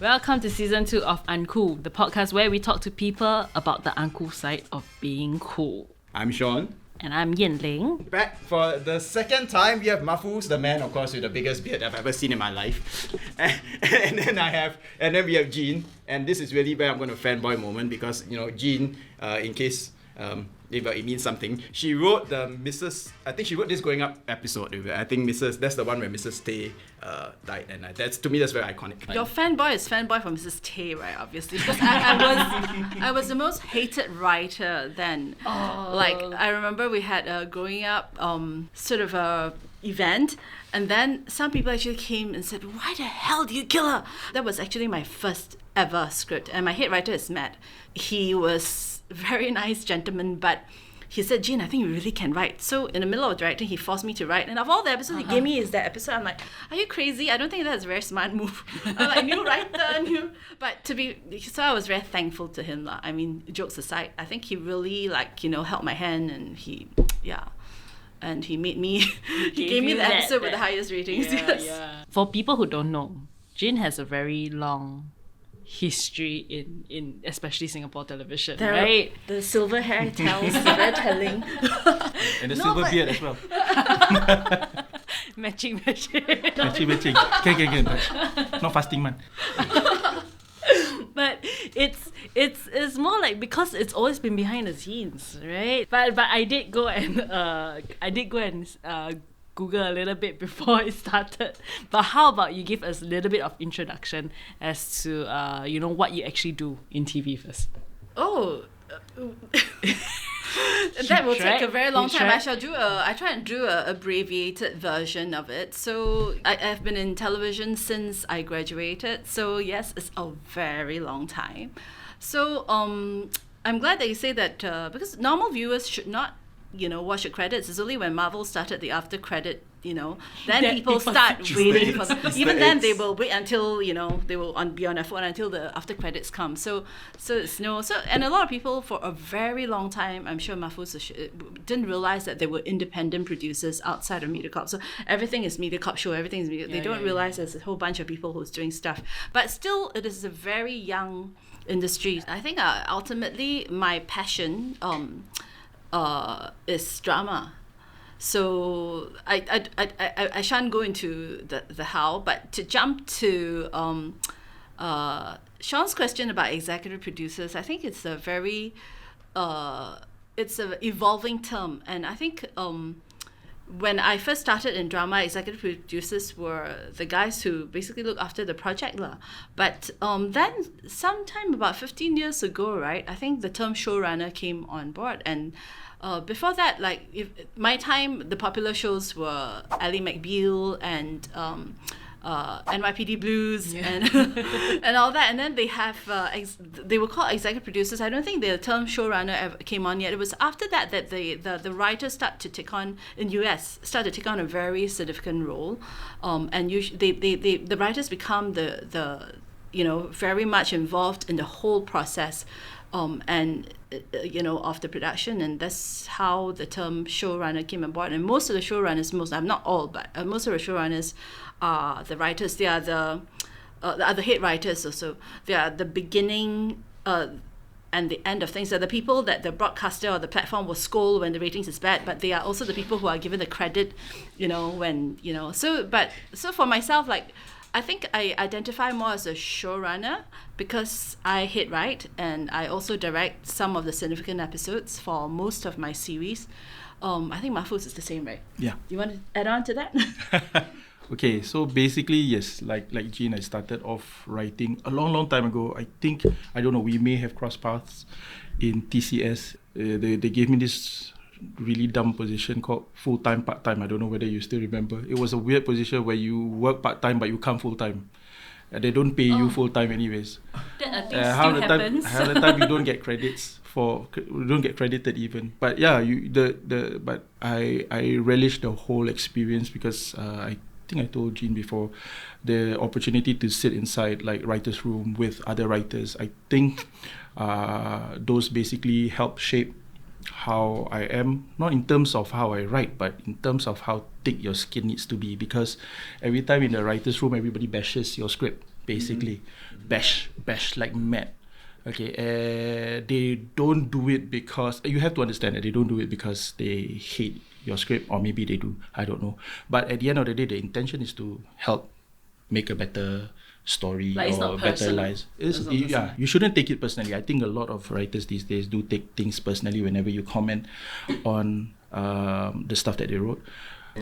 Welcome to season 2 of Uncool, the podcast where we talk to people about the uncool side of being cool. I'm Sean. And I'm Yen Lyng. Back for the second time, we have Mahfuz, the man, of course, with the biggest beard I've ever seen in my life. And then we have Jean. And this is really where I'm going to fanboy moment because, you know, Jean, in case if it means something, she wrote the Mrs. I think she wrote this Going Up episode. I think that's the one where Mrs. Tay died, and that's, to me, that's very iconic. Your fanboy is fanboy for Mrs. Tay, right? Obviously, because I was the most hated writer then. Like I remember we had a Growing Up sort of a event, and then some people actually came and said, "Why the hell do you kill her?" That was actually my first ever script, and my head writer is Matt. He was a very nice gentleman, but he said, "Jean, I think you really can write." So in the middle of directing, he forced me to write, and of all the episodes he gave me is that episode. I'm like, "Are you crazy? I don't think that's a very smart move." I'm like, new writer, but so I was very thankful to him lah. I mean, jokes aside, I think he really held my hand, and he made me he gave me the episode with the highest ratings. Yes. Yeah. For people who don't know, Jean has a very long history in especially Singapore television, right? The silver hair tells, very telling. And the silver beard as well. matching. Matching. Can. Not fasting man. But it's more like because it's always been behind the scenes, right? But I did go and Google a little bit before it started. But how about you give us a little bit of introduction as to what you actually do in TV first? That will take a very long time. I try and do a abbreviated version of it. So I've been in television since I graduated. So yes, it's a very long time. So I'm glad that you say that because normal viewers should not watch the credits. It's only when Marvel started the after credit, then people start waiting for them. Even then, they will wait until they will be on their phone until the after credits come. So and a lot of people for a very long time, I'm sure Mahfuz didn't realize that there were independent producers outside of MediaCorp. So everything is MediaCorp show. Everything is Media. They don't realize there's a whole bunch of people who's doing stuff. But still, it is a very young industry. I think ultimately my passion is drama. So I shan't go into the how, but to jump to Sean's question about executive producers, I think it's a very it's an evolving term, and I think when I first started in drama, executive producers were the guys who basically look after the project lah. But then sometime about 15 years ago, right, I think the term showrunner came on board, and before that, my time, the popular shows were Ally McBeal and NYPD Blues and and all that, and then they have they were called executive producers. I don't think the term showrunner ever came on yet. It was after that the writers started to take on in US started to take on a very significant role, and the writers become the very much involved in the whole process, and of the production, and that's how the term showrunner came aboard. And most of the showrunners, most of the showrunners are the writers. They are the head writers also. They are the beginning and the end of things. They're the people that the broadcaster or the platform will scold when the ratings is bad, but they are also the people who are given the credit, when. So for myself, I think I identify more as a showrunner because I head write and I also direct some of the significant episodes for most of my series. I think Mahfuz is the same, right? Yeah. You want to add on to that? Okay, so basically, yes, like Jean, I started off writing a long time ago. I think, I don't know, we may have crossed paths in TCS. They gave me this really dumb position called full-time, part-time. I don't know whether you still remember. It was a weird position where you work part-time but you come full-time. They don't pay you full-time anyways. That still happens. Half the time you don't get credits you don't get credited even. But yeah, but I relish the whole experience because I think I told Jean before, the opportunity to sit inside writer's room with other writers. I think those basically help shape how I am, not in terms of how I write, but in terms of how thick your skin needs to be, because every time in the writer's room, everybody bashes your script. basically. Bash like mad. Okay, they don't do it because, you have to understand that they don't do it because they hate your script, or maybe they do, I don't know. But at the end of the day, the intention is to help make a better story, Like, it's or not better personal. lives. It's not personal. You shouldn't take it personally. I think a lot of writers these days do take things personally whenever you comment on the stuff that they wrote.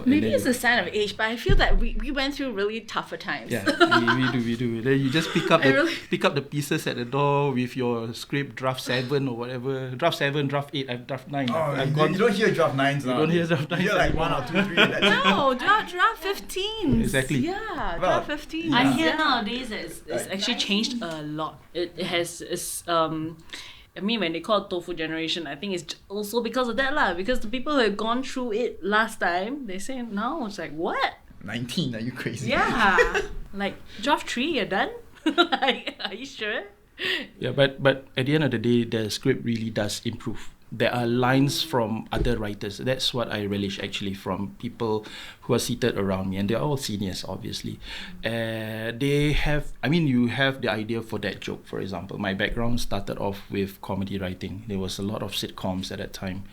Maybe it's a sign of age, but I feel that we went through really tougher times. Yeah, we do. Then you just pick up the pieces at the door with your script, draft 7 or whatever. Draft 7, draft 8, draft 9. You don't hear draft 9s now. don't hear draft You hear 9s like 1 or 2, 3. That's it. No, draft 15. Exactly. Yeah, Well, draft 15. I hear Yeah. nowadays that it's actually changed a lot. It has I mean, when they call it tofu generation, I think it's also because of that lah. Because the people who have gone through it last time, they say now it's like, what? 19, are you crazy? Yeah, like draft 3, you're done. Like, are you sure? Yeah, but at the end of the day, the script really does improve. There are lines from other writers. That's what I relish, actually, from people who are seated around me, and they're all seniors, obviously. You have the idea for that joke, for example. My background started off with comedy writing. There was a lot of sitcoms at that time.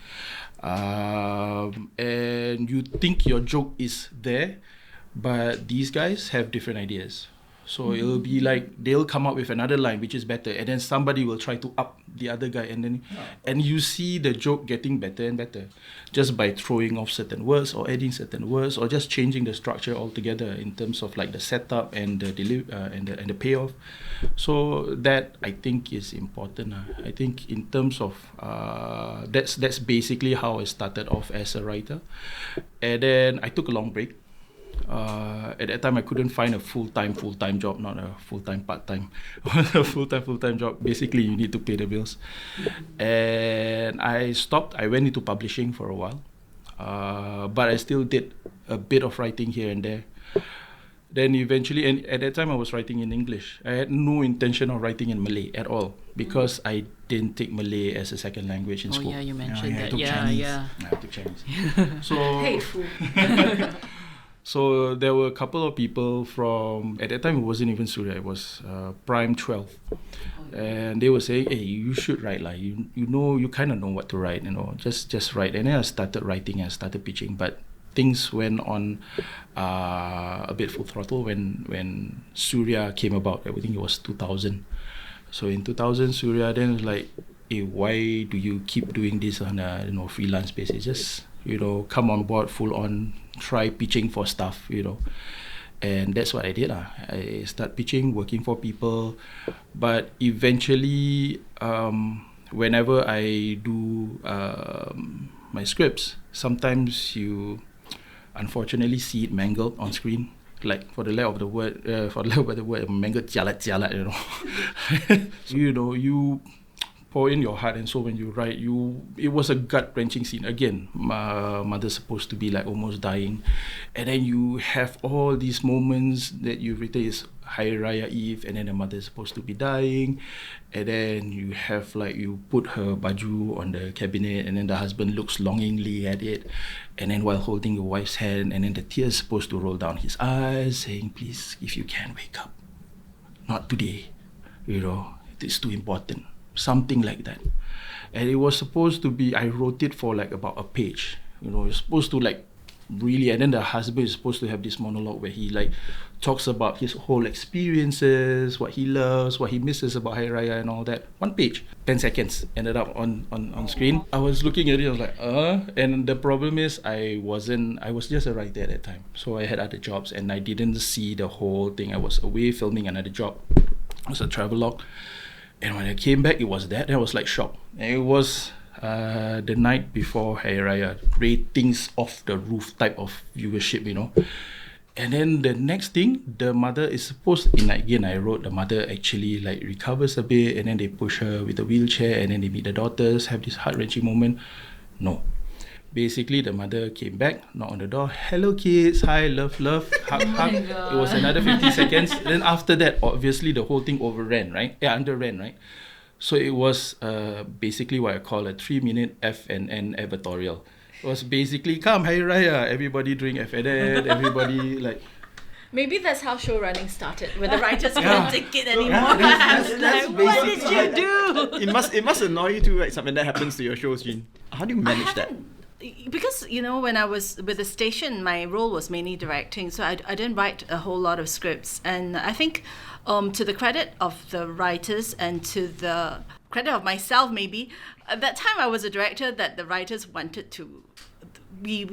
And you think your joke is there, but these guys have different ideas. So it'll be like they'll come up with another line which is better, and then somebody will try to up the other guy, and you see the joke getting better and better just by throwing off certain words or adding certain words or just changing the structure altogether in terms of like the setup and the and the payoff. So that, I think, is important. I think in terms of that's basically how I started off as a writer, and then I took a long break. At that time, I couldn't find a full-time job, not a full-time part-time. A full-time job. Basically, you need to pay the bills. And I stopped. I went into publishing for a while. But I still did a bit of writing here and there. Then eventually, and at that time I was writing in English. I had no intention of writing in Malay at all because I didn't take Malay as a second language in school. Oh yeah, you mentioned I that. took Yeah, Chinese. yeah. I took Chinese. So Hateful. So there were a couple of people from, at that time it wasn't even Surya, it was Prime 12. And they were saying, hey, you should write, like, you know, you kind of know what to write, just write. And then I started writing and I started pitching, but things went on a bit full throttle when Surya came about. I think it was 2000. So in 2000, Surya then was like, hey, why do you keep doing this on a freelance basis? Just, come on board full on, try pitching for stuff, And that's what I did. I started pitching, working for people. But eventually, whenever I do my scripts, sometimes you unfortunately see it mangled on screen. Like, for the lack of the word, mangled jalat, you pour in your heart and soul when you write. It was a gut-wrenching scene. Again, my mother's supposed to be like almost dying, and then you have all these moments that you've written is Hari Raya Eve, and then the mother is supposed to be dying, and then you have like, you put her baju on the cabinet, and then the husband looks longingly at it, and then while holding your wife's hand, and then the tears supposed to roll down his eyes, saying, please, if you can, wake up. Not today. It's too important. Something like that. And it was supposed to be, I wrote it for like about a page. It's supposed to like really, and then the husband is supposed to have this monologue where he like talks about his whole experiences, what he loves, what he misses about Hari Raya and all that. 1 page, 10 seconds ended up on screen. I was looking at it, I was like, and the problem is I was just a writer at that time. So I had other jobs and I didn't see the whole thing. I was away filming another job. It was a travelogue. And when I came back, it was that. And I was like shocked. And it was the night before Hari Raya, ratings off the roof type of viewership, And then the next thing, the mother is supposed, I wrote, the mother actually like recovers a bit, and then they push her with a wheelchair, and then they meet the daughters, have this heart-wrenching moment. No. Basically, the mother came back, knocked on the door. Hello, kids. Hi, love, hug, hug. It was another 50 seconds. Then after that, obviously, the whole thing underran, right? So it was basically what I call a 3-minute F&N advertorial. It was basically, come, Hari Raya. Everybody drink F&N. Everybody, like, Maybe that's how show running started, where the writers couldn't take it anymore. That's What did basically- you do? It must annoy you too, right? Something that happens to your shows, Jean. How do you manage that? Because, when I was with the station, my role was mainly directing, so I didn't write a whole lot of scripts. And I think to the credit of the writers and to the credit of myself, maybe, at that time I was a director that the writers wanted to... We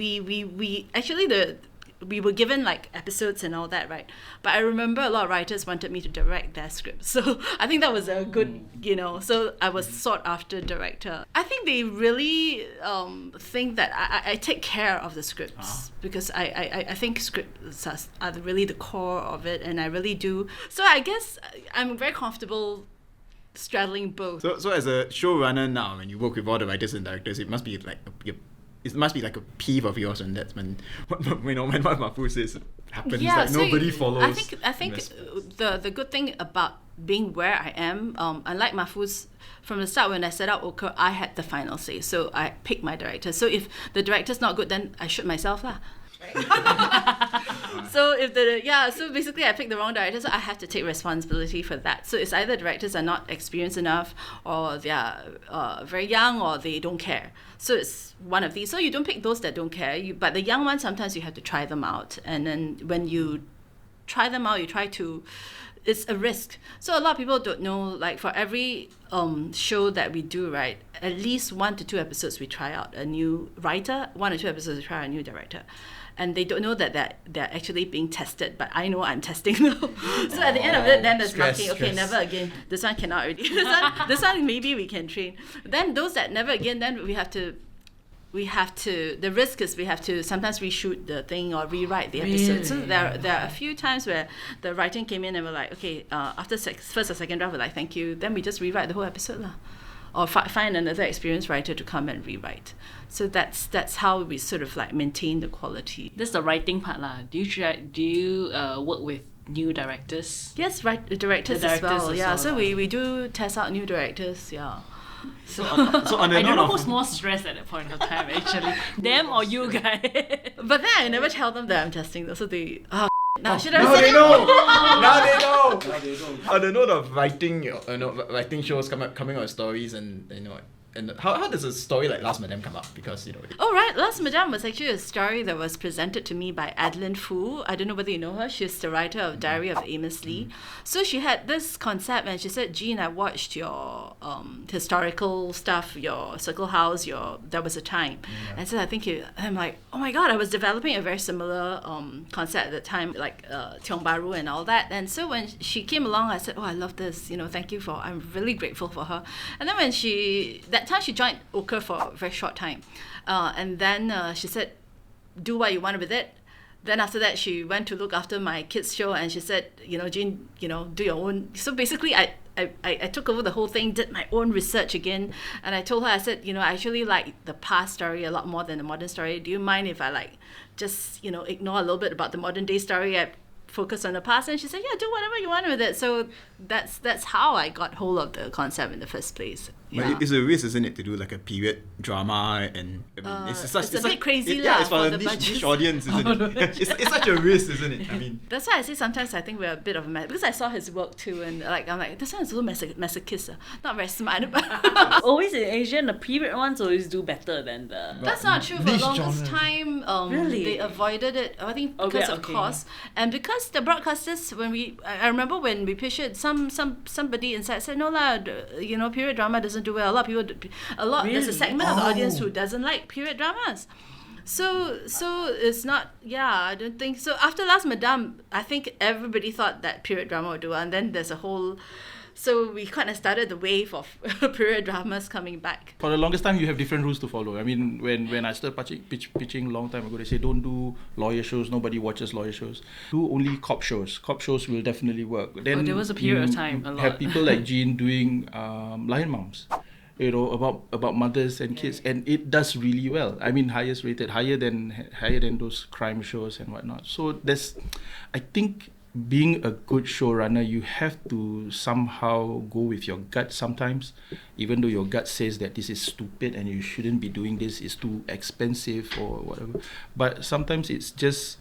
were given like episodes and all that, right? But I remember a lot of writers wanted me to direct their scripts. So I think that was a good, so I was sought after director. I think they really think that I take care of the scripts because I think scripts are really the core of it, and I really do. So I guess I'm very comfortable straddling both. So as a showrunner now, when you work with all the writers and directors, it must be like a peeve of yours, and that's when what Mahfuz says happens. Yeah, like so nobody follows. I think the good thing about being where I am, unlike Mahfuz, from the start when I set up Ochre, I had the final say. So I picked my director. So if the director's not good, then I shoot myself lah. So so basically I picked the wrong director, so I have to take responsibility for that. So it's either directors are not experienced enough, or they are very young, or they don't care. So it's one of these. So you don't pick those that don't care. But the young ones, sometimes you have to try them out, and then when you try them out, you try to. It's a risk. So a lot of people don't know, like for every show that we do, right, at least 1 to 2 episodes we try out a new writer, 1 or 2 episodes we try out a new director. And they don't know that they're actually being tested, but I know I'm testing them. So at the end of it, then there's marking, okay, never again. This one cannot already. This one maybe we can train. Then those that never again, then we have to, the risk is we have to sometimes reshoot the thing or rewrite the episode. So there are a few times where the writing came in and we're like, okay, after first or second draft, we're like, thank you. Then we just rewrite the whole episode lah. Or find another experienced writer to come and rewrite. So that's how we sort of like maintain the quality. This is the writing part lah. Do you work with new directors? Yes, directors as well. Yeah, so we do test out new directors. Yeah. So on the I don't note know of who's more stressed at that point of time actually, them or you guys. But then I never tell them that I'm testing them, so they should I now say they it? know. Now they know. On the note of writing, writing shows, coming out with stories, and and how does a story like Last Madame come up? Because Oh right, Last Madame was actually a story that was presented to me by Adeline Fu. I don't know whether you know her. She's the writer of Diary of Amos Lee. So she had this concept, and she said, Jean, I watched your historical stuff, your Circle House, There Was a Time. And so I'm like, oh my god, I was developing a very similar concept at the time, like Tiong Bahru and all that. And so when she came along, I said, oh, I love this, thank you I'm really grateful for her. And then when that time she joined Ochre for a very short time. And then she said, do what you want with it. Then after that, she went to look after my kids' show, and she said, Jean, do your own. So basically, I took over the whole thing, did my own research again, and I told her, I said, I actually like the past story a lot more than the modern story. Do you mind if I just ignore a little bit about the modern day story? I focus on the past. And she said, yeah, do whatever you want with it. So that's how I got hold of the concept in the first place. Yeah. But it's a risk, isn't it, to do like a period drama, and it's a bit crazy it's for for a the niche audience, isn't it? It's such a risk, isn't it? I mean, that's why I say sometimes I think we're a bit of a mess, because I saw his work too, and I'm like, this one is a little masochist, not very smart. Always in Asian, the period ones always do better than the. That's not true. For the longest time, Really? they avoided it. I think because of cost, and because the broadcasters, I remember when we pitched it, somebody inside said, no lah, period drama doesn't do well. A lot of people, there's a segment of the audience who doesn't like period dramas. So it's not, I don't think so. After Last Madame, I think everybody thought that period drama would do well, and then there's a whole. So we kind of started the wave of period dramas coming back. For the longest time, you have different rules to follow. I mean, when I started pitching a long time ago, they say don't do lawyer shows. Nobody watches lawyer shows. Do only cop shows. Cop shows will definitely work. Then there was a period of time, a lot. Have people like Jean doing Lion Moms, about mothers and kids, and it does really well. I mean, highest rated, higher than those crime shows and whatnot. So I think, being a good showrunner, you have to somehow go with your gut sometimes, even though your gut says that this is stupid and you shouldn't be doing this, it's too expensive or whatever. But sometimes it's just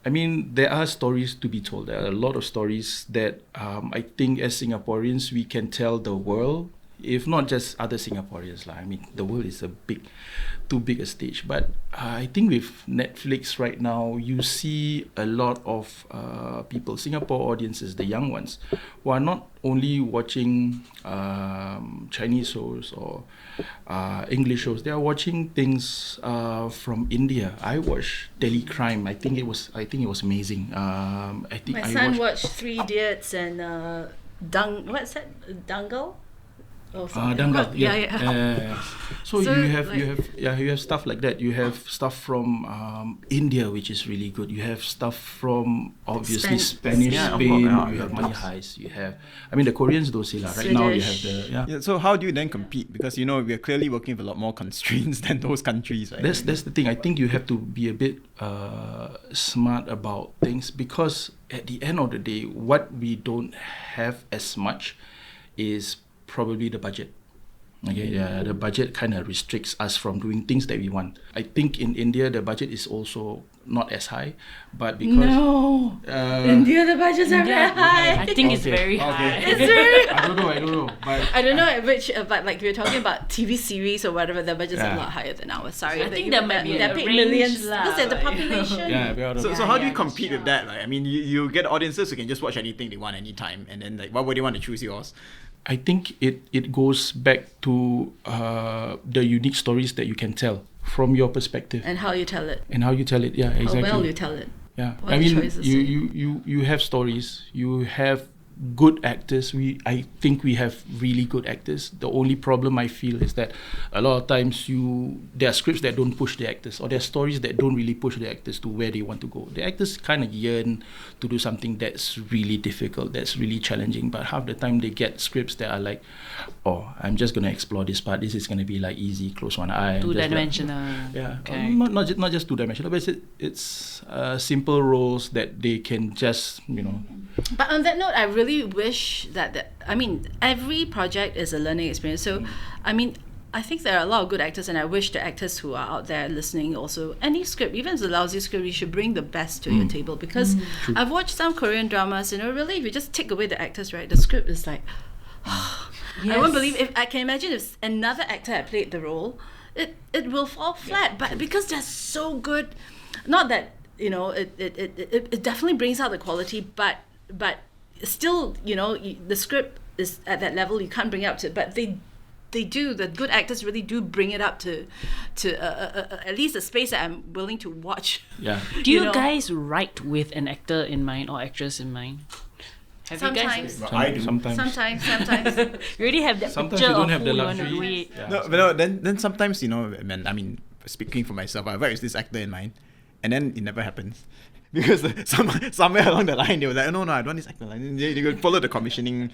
I mean, there are stories to be told. There are a lot of stories that I think as Singaporeans we can tell the world, if not just other Singaporeans lah. I mean, the world is too big a stage. But I think with Netflix right now, you see a lot of people, Singapore audiences, the young ones, who are not only watching Chinese shows or English shows. They are watching things from India. I watched Telecrime. I think it was amazing. I think My son watched Three Idiots and what's that? Dangle? Oh, Dangal. Yeah. So So, you have like- you have stuff like that. You have stuff from India, which is really good. You have stuff from obviously Spanish, Yeah, of Spain. course, You yeah, have of Money course. Heist. You have, I mean, the Koreans don't say lah. Right now you have Swedish. the Yeah, so how do you then compete? Because we are clearly working with a lot more constraints than those countries, right? That's the thing. I think you have to be a bit smart about things, because at the end of the day, what we don't have as much is probably the budget. Okay, yeah, the budget kind of restricts us from doing things that we want. I think in India the budget is also not as high, but because No. India, the budgets are very high. I think it's Okay, very okay. high. It's very. I don't know, but I don't know which, but like we were talking about TV series or whatever, the budgets are a Yeah. lot higher than ours. Sorry, I think there might be they a paid range millions lah, because they're the like- population. yeah, we are the- So how do you yeah, compete with that? Like, I mean, you get audiences who can just watch anything they want anytime, and then like, why would they want to choose yours? I think it goes back to the unique stories that you can tell from your perspective And how you tell it, and how you tell it. Yeah, exactly. how well you tell it. Yeah, What I mean, choices you have stories, you have good actors. I think we have really good actors. The only problem I feel is that a lot of times there are scripts that don't push the actors, or there are stories that don't really push the actors to where they want to go. The actors kind of yearn to do something that's really difficult, that's really challenging, but half the time they get scripts that are like, oh, I'm just gonna explore this part. This is gonna be like easy, close one eye. and just like- Two-dimensional. yeah, Okay. not just two dimensional, but it's simple roles that they can just But on that note, I really wish that I mean, every project is a learning experience. So, I mean, I think there are a lot of good actors, and I wish the actors who are out there listening also, any script, even if it's a lousy script, you should bring the best to your table. Because I've watched some Korean dramas, really, if you just take away the actors, right, the script is like, I won't believe, if I can imagine if another actor had played the role, it will fall flat. But because they're so good, not that, it definitely brings out the quality, but still, the script is at that level, you can't bring it up to, but they do, the good actors really do bring it up to at least a space that I'm willing to watch. yeah. Do you know. guys write with an actor in mind or actress in mind? Have you guys? Sometimes. I do. Sometimes. You already have that Sometimes picture you don't of have who the you want to luxury. do it. Yeah. No, but no, then sometimes man, I mean, speaking for myself, I write with this actor in mind, and then it never happens. Because somewhere along the line they were like, no, I don't want this actor. Like, they could follow the commissioning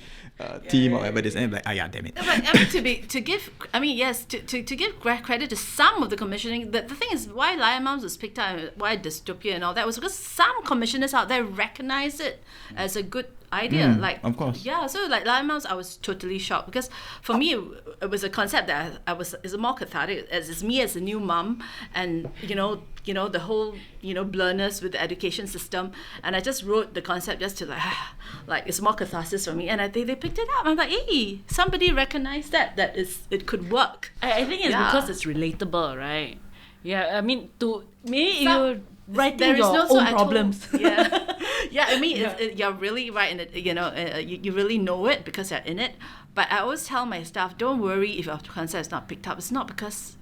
team or whatever this, and I'm like, yeah, damn it. No, but I mean, to give credit to some of the commissioning, the thing is why Lion Mums was picked up, and why Dystopia and all that was because some commissioners out there recognize it as a good idea. Like, of course. Yeah, so like Lion Mums, I was totally shocked because for me it was a concept that it's more cathartic as it's me as a new mum, and the whole blurriness with the education system, and I just wrote the concept just to like it's more catharsis for me, and they picked it up. I'm like, hey, somebody recognized that it could work. I think it's Yeah. because it's relatable, right? Yeah, I mean, maybe Some- you're writing There is your no- so own I told- problems. yeah, yeah. I mean, you're really right in it. You really know it because you're in it. But I always tell my staff, don't worry if your concept is not picked up. It's not because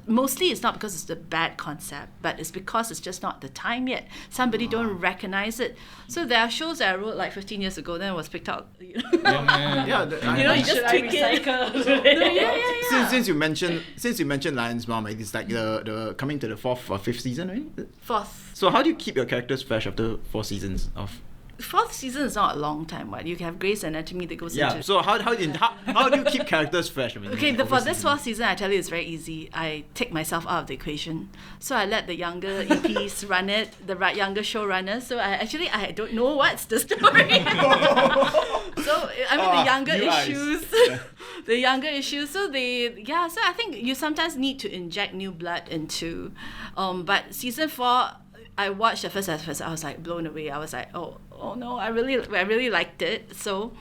mostly it's not because it's a bad concept, but it's because it's just not the time yet. Somebody don't recognize it. So there are shows that I wrote like 15 years ago, then it was picked up. Yeah, You just tweak it. Yeah. Since you mentioned Lion's Mom, like, it's like the coming to the 4th or 5th season, right? 4th. So how do you keep your characters fresh after 4 seasons of? 4th season is not a long time, right? You can have Grey's Anatomy that goes into. So how do you keep characters fresh? I mean, Okay, for obviously- this 4th season, I tell you, it's very easy. I take myself out of the equation. So I let the younger EPs run it, the younger showrunners. So I don't know what's the story. So, I mean, the younger new eyes. issues. The younger issues. So I think you sometimes need to inject new blood into. But season 4, I watched the first episode. I was like blown away. I was like, oh no, I really liked it. So,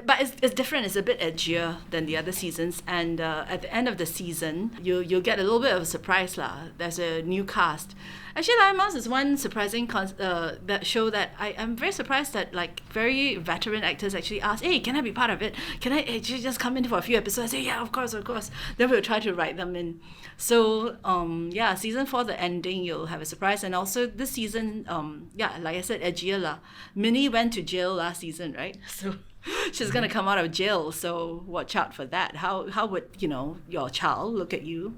but it's different. It's a bit edgier than the other seasons. And at the end of the season, you'll get a little bit of a surprise lah. There's a new cast. Actually, Lion Mouse is one surprising that show that I'm very surprised that like very veteran actors actually ask, hey, can I be part of it? Can I actually just come in for a few episodes? I say, yeah, of course. Then we'll try to write them in. So, season 4, the ending, you'll have a surprise. And also this season, like I said, edgier lah. Minnie went to jail last season, right? So she's going to come out of jail. So watch out for that. How would, your child look at you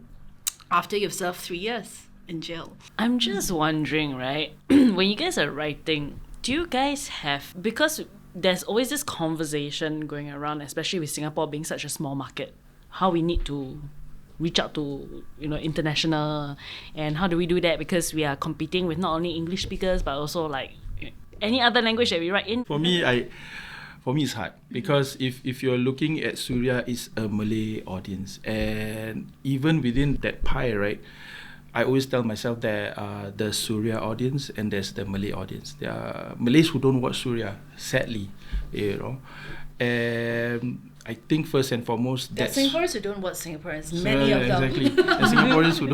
after you've served 3 years in jail? I'm just wondering, right? When you guys are writing, do you guys have, because there's always this conversation going around, especially with Singapore being such a small market, how we need to reach out to international, and how do we do that because we are competing with not only English speakers but also like any other language that we write in? For me, it's hard because if you're looking at Suria, it's a Malay audience, and even within that pie, right, I always tell myself there are the Suria audience and there's the Malay audience. There are Malays who don't watch Suria, sadly, and I think first and foremost that's Singaporeans who don't watch Singaporeans. So, many of them. Exactly. And Singaporeans who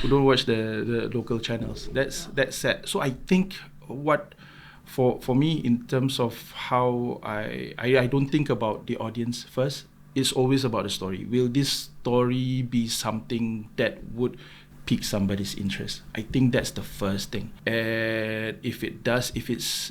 don't watch the local channels. That's sad. So I think what for me in terms of how I don't think about the audience first. It's always about the story. Will this story be something that would pique somebody's interest? I think that's the first thing. And if it's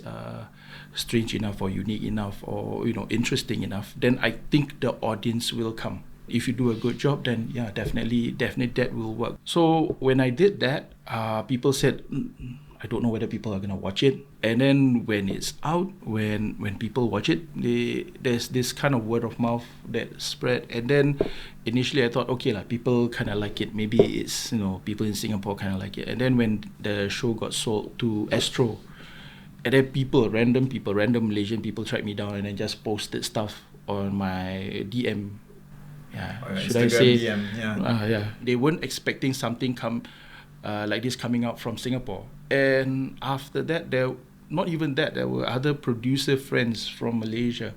strange enough or unique enough or interesting enough, then I think the audience will come. If you do a good job, then yeah, definitely that will work. So when I did that, people said, I don't know whether people are gonna watch it. And then when it's out, when people watch it, there's this kind of word of mouth that spread. And then initially I thought, okay lah, people kind of like it. Maybe it's people in Singapore kind of like it. And then when the show got sold to Astro, and then random Malaysian people tracked me down and then just posted stuff on my DM. Yeah, should I say? DM, yeah. They weren't expecting something like this coming out from Singapore. And after that, there were other producer friends from Malaysia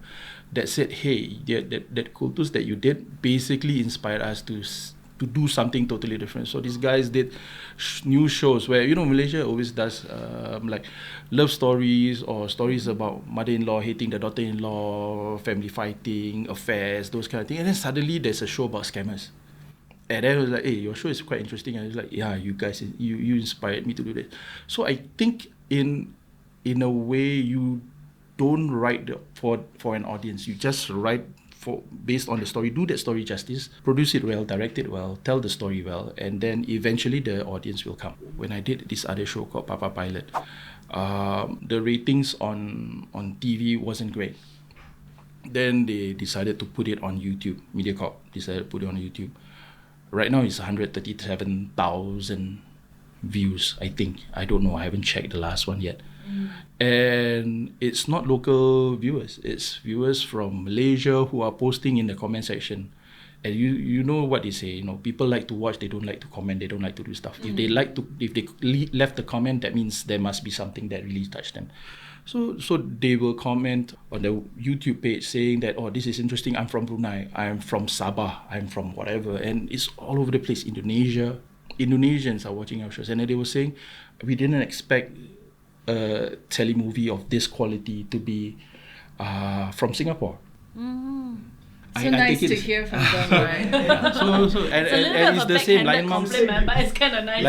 that said, hey, that kultus that you did basically inspired us to do something totally different. So these guys did new shows where Malaysia always does like love stories or stories about mother-in-law hating the daughter-in-law, family fighting, affairs, those kind of things. And then suddenly there's a show about scammers. And then I was like, hey, your show is quite interesting. And I was like, yeah, you guys, you inspired me to do this. So I think in a way you don't write for an audience. You just write based on the story. Do that story justice, produce it well, direct it well, tell the story well, and then eventually the audience will come. When I did this other show called Papa Pilot, the ratings on TV wasn't great. Then they decided to put it on YouTube. MediaCorp decided to put it on YouTube. Right now it's 137,000 views, I think. I don't know. I haven't checked the last one yet. And it's not local viewers. It's viewers from Malaysia who are posting in the comment section. And you know what they say. People like to watch. They don't like to comment. They don't like to do stuff. If they left the comment, that means there must be something that really touched them. So they will comment on the YouTube page saying that, oh, this is interesting. I'm from Brunei. I'm from Sabah. I'm from whatever. And it's all over the place. Indonesia. Indonesians are watching our shows. And then they were saying, we didn't expect a telemovie of this quality to be from Singapore. So nice to hear from them, right? Yeah. So and it's the same. Lion Mouse, but it's kind of nice.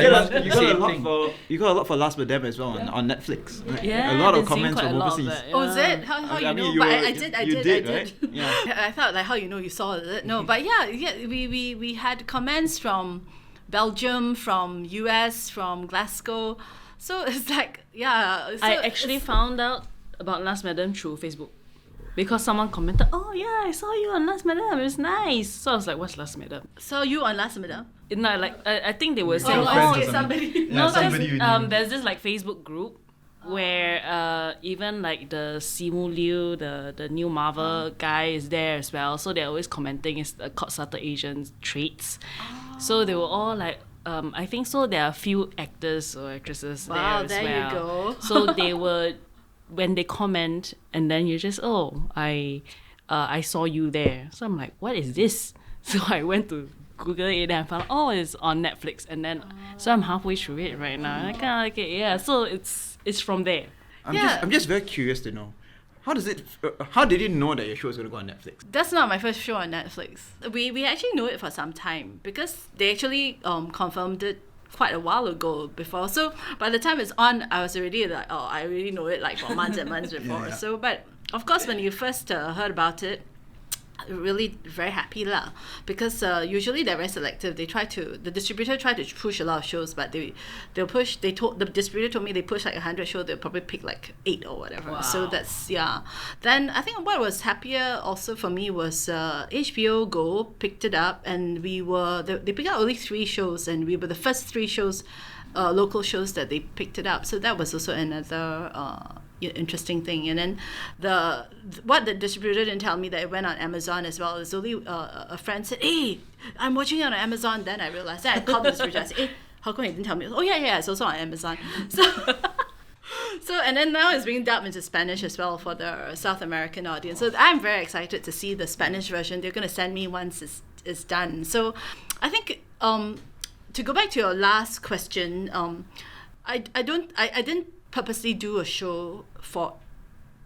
You got a lot for Last But Them as well on Netflix. Right? Yeah, a lot of I've been seeing comments quite from a lot of overseas. that, yeah. Oh, is it? How you know? But I did. Right? Yeah. I thought like how you saw it. No, but yeah. We had comments from Belgium, from US, from Glasgow. So it's like I actually found out about Last Madam through Facebook. Because someone commented, oh yeah, I saw you on Last Madam, it was nice. So I was like, what's Last Madam? So you on Last Madam? No, I think they were saying, somebody. No, there's this like Facebook group where even like the Simu Liu, the new Marvel guy is there as well. So they're always commenting it's the Court Starter Asian traits. So they were all like, I think so. There are a few actors or actresses Wow, there as there well. you go. So they were, when they comment, and then you just, I saw you there. So I'm like, what is this? So I went to Google it and I found, it's on Netflix. And then, so I'm halfway through it right now. I kind of like it, yeah. So it's from there. I'm just very curious to know. How did you know that your show was going to go on Netflix? That's not my first show on Netflix. We actually know it for some time because they actually confirmed it quite a while ago before. So by the time it's on, I was already like, I already know it like for months and months before. Yeah. So, but of course, when you first heard about it, really very happy lah, because usually they're very selective. The distributor try to push a lot of shows, but the distributor told me they push like 100 shows, they'll probably pick like 8 or whatever. Wow. So that's, yeah. Then I think what was happier also for me was HBO Go picked it up, and they picked up only 3 shows, and we were the first 3 shows, local shows that they picked it up. So that was also another interesting thing. And then what the distributor didn't tell me that it went on Amazon as well. It's only a friend said, hey, I'm watching it on Amazon. Then I realized that. I called the distributor. I said, hey, how come you didn't tell me? Oh yeah, it's also on Amazon. So and then now it's being dubbed into Spanish as well for the South American audience. So I'm very excited to see the Spanish version. They're going to send me once it's done. So I think to go back to your last question, I didn't purposely do a show for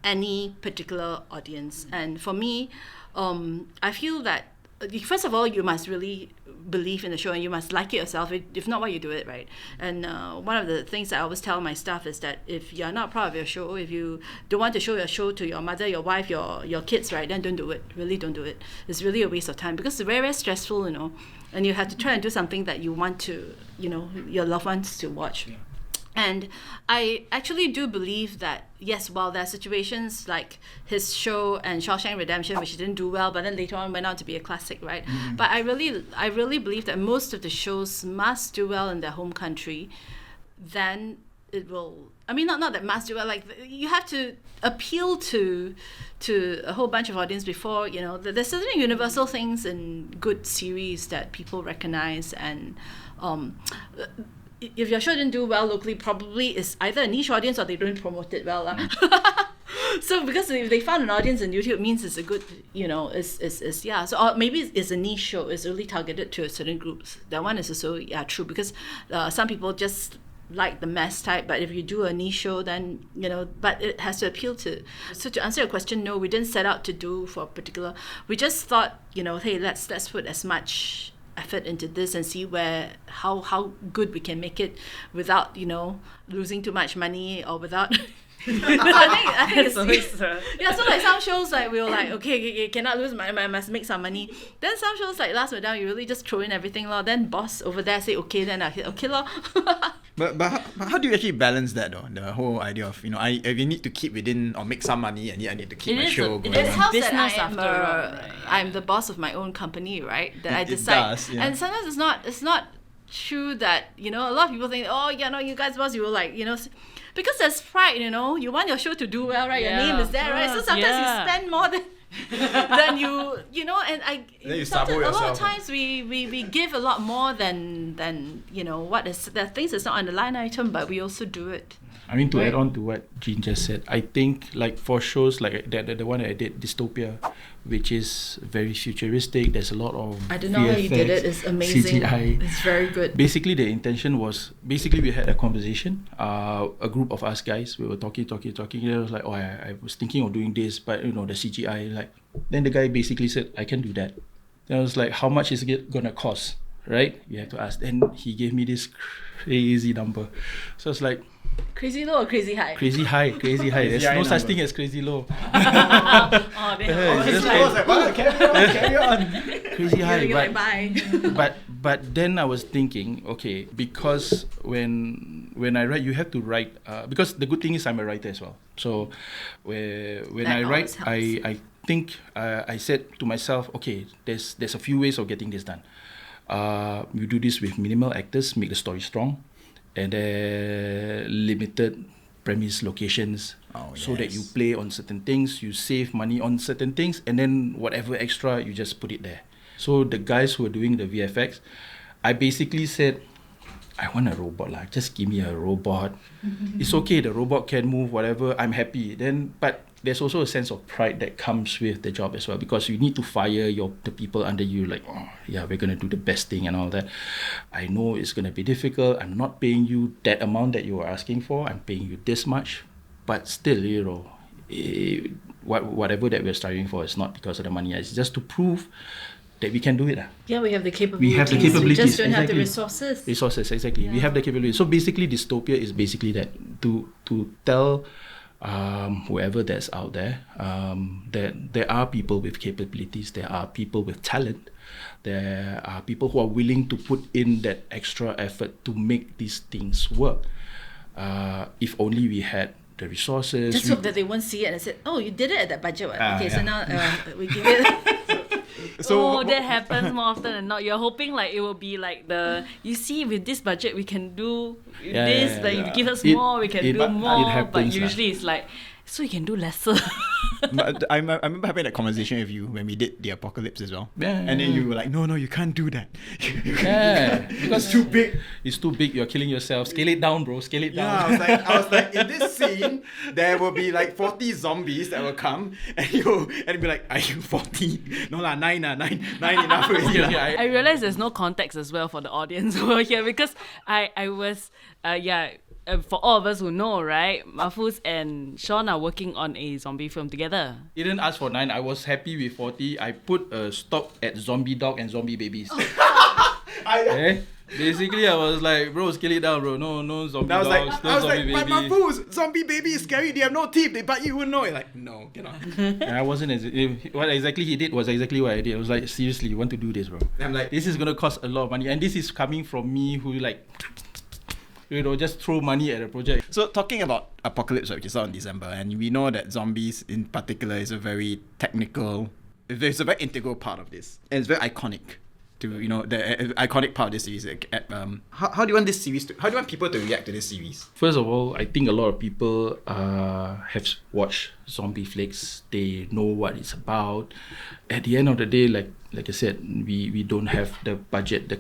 any particular audience. And for me, I feel that first of all, you must really believe in the show and you must like it yourself. If not, why you do it, right? And one of the things I always tell my staff is that if you're not proud of your show, if you don't want to show your show to your mother, your wife, your kids, right, then don't do it. Really don't do it. It's really a waste of time because it's very, very stressful, and you have to try and do something that you want to, your loved ones to watch. Yeah. And I actually do believe that, yes, while there are situations like his show and Shawshank Redemption, which didn't do well, but then later on went on to be a classic, right? Mm-hmm. But I really believe that most of the shows must do well in their home country. Then it will, not that must do well, like you have to appeal to a whole bunch of audience before, there's certain universal things in good series that people recognize. And if your show didn't do well locally, probably it's either a niche audience or they don't promote it well. So because if they found an audience in YouTube, it means it's a good, So or maybe it's a niche show. It's really targeted to a certain groups. That one is also true because some people just like the mass type. But if you do a niche show, then but it has to appeal to. So to answer your question, no, we didn't set out to do for a particular. We just thought, hey, let's put as much effort into this and see how good we can make it without losing too much money or without so I think it's yeah. So like some shows like we were like okay cannot lose money, I must make some money. Then some shows like Last Madame, you really just throw in everything lor. Then boss over there say okay, then I hit okay lor. But how do you actually balance that though? The whole idea of if you need to keep within or make some money and yet I need to keep my show going. It helps that Business I am after all, right? I'm the boss of my own company, right? That I decide. Does, yeah. And sometimes it's not true that a lot of people think you guys boss, you will like because there's pride, you want your show to do well, right? Yeah, your name is there, right? So sometimes you spend more than than and Then you sometimes, sabo a lot yourself. of times we give a lot more than what is the things that's not on the line item, but we also do it. To add on to what Jean just said, I think like for shows like the one that I did, Dystopia, which is very futuristic, there's a lot of I don't know how you did it. It's amazing. CGI. It's very good. Basically, the intention was we had a conversation. A group of us guys, we were talking. And I was like, I was thinking of doing this, but the CGI, like. Then the guy basically said, I can do that. Then I was like, how much is it gonna cost? Right? You have to ask. Then he gave me this crazy number. So it's like. Crazy low or crazy high? Crazy high. There's no such thing as crazy low. Carry on. Crazy high. You're like, bye. But then I was thinking, okay, because when I write, you have to write because the good thing is I'm a writer as well. So when That I write, always helps. I think I said to myself, okay, there's a few ways of getting this done. You do this with minimal actors, make the story strong, and limited premise locations, so that you play on certain things, you save money on certain things, and then whatever extra you just put it there. So the guys who are doing the VFX, I basically said, I want a robot lah. Just give me a robot. It's okay. The robot can move, whatever. I'm happy. Then, but there's also a sense of pride that comes with the job as well, because you need to fire the people under you. Like, oh yeah, we're gonna do the best thing and all that. I know it's gonna be difficult. I'm not paying you that amount that you were asking for. I'm paying you this much, but still, whatever that we're striving for is not because of the money. It's just to prove that we can do it. Yeah, we have the capabilities. We have the capabilities. We just don't have the exactly. resources. Resources, exactly. We have the capabilities. So basically, dystopia is basically that, to tell whoever that's out there that there are people with capabilities, there are people with talent, there are people who are willing to put in that extra effort to make these things work. If only we had the resources. Just hope that they won't see it and say, "Oh, you did it at that budget." Okay, so yeah. now we give it. So that happens more often than not. You're hoping like it will be like you see, with this budget we can do this. Like you give us more, we can do more. But usually it's like, so you can do lesser. But I remember having that conversation with you when we did the Apokalips as well. Yeah. And then you were like, no, you can't do that. Yeah, because it's too big. It's too big. You're killing yourself. Scale it down, bro. Scale it down. Yeah, I was like, in this scene, there will be like 40 zombies that will come, and be like, are you 40? No lah, 9 enough already. Yeah, I realize there's no context as well for the audience over here, because I was for all of us who know, right, Mahfuz and Sean are working on a zombie film together. Didn't ask for 9. I was happy with 40. I put a stop at zombie dog and zombie babies. Basically, I was like, bro, scale it down, bro. No zombie dogs, no zombie babies. But Mahfuz, zombie baby is scary. They have no teeth. They bite you, wouldn't know it. Like, no, cannot. And I wasn't what exactly he did was exactly what I did. I was like, seriously, you want to do this, bro? And I'm like, this is gonna cost a lot of money, and this is coming from me who like, just throw money at a project. So talking about Apokalips, which is out in December, and we know that zombies in particular is a very technical, it's a very integral part of this, and it's very iconic to the iconic part of this series. How do you want this series how do you want people to react to this series? First of all, I think a lot of people have watched zombie flicks. They know what it's about. At the end of the day, like I said, we don't have the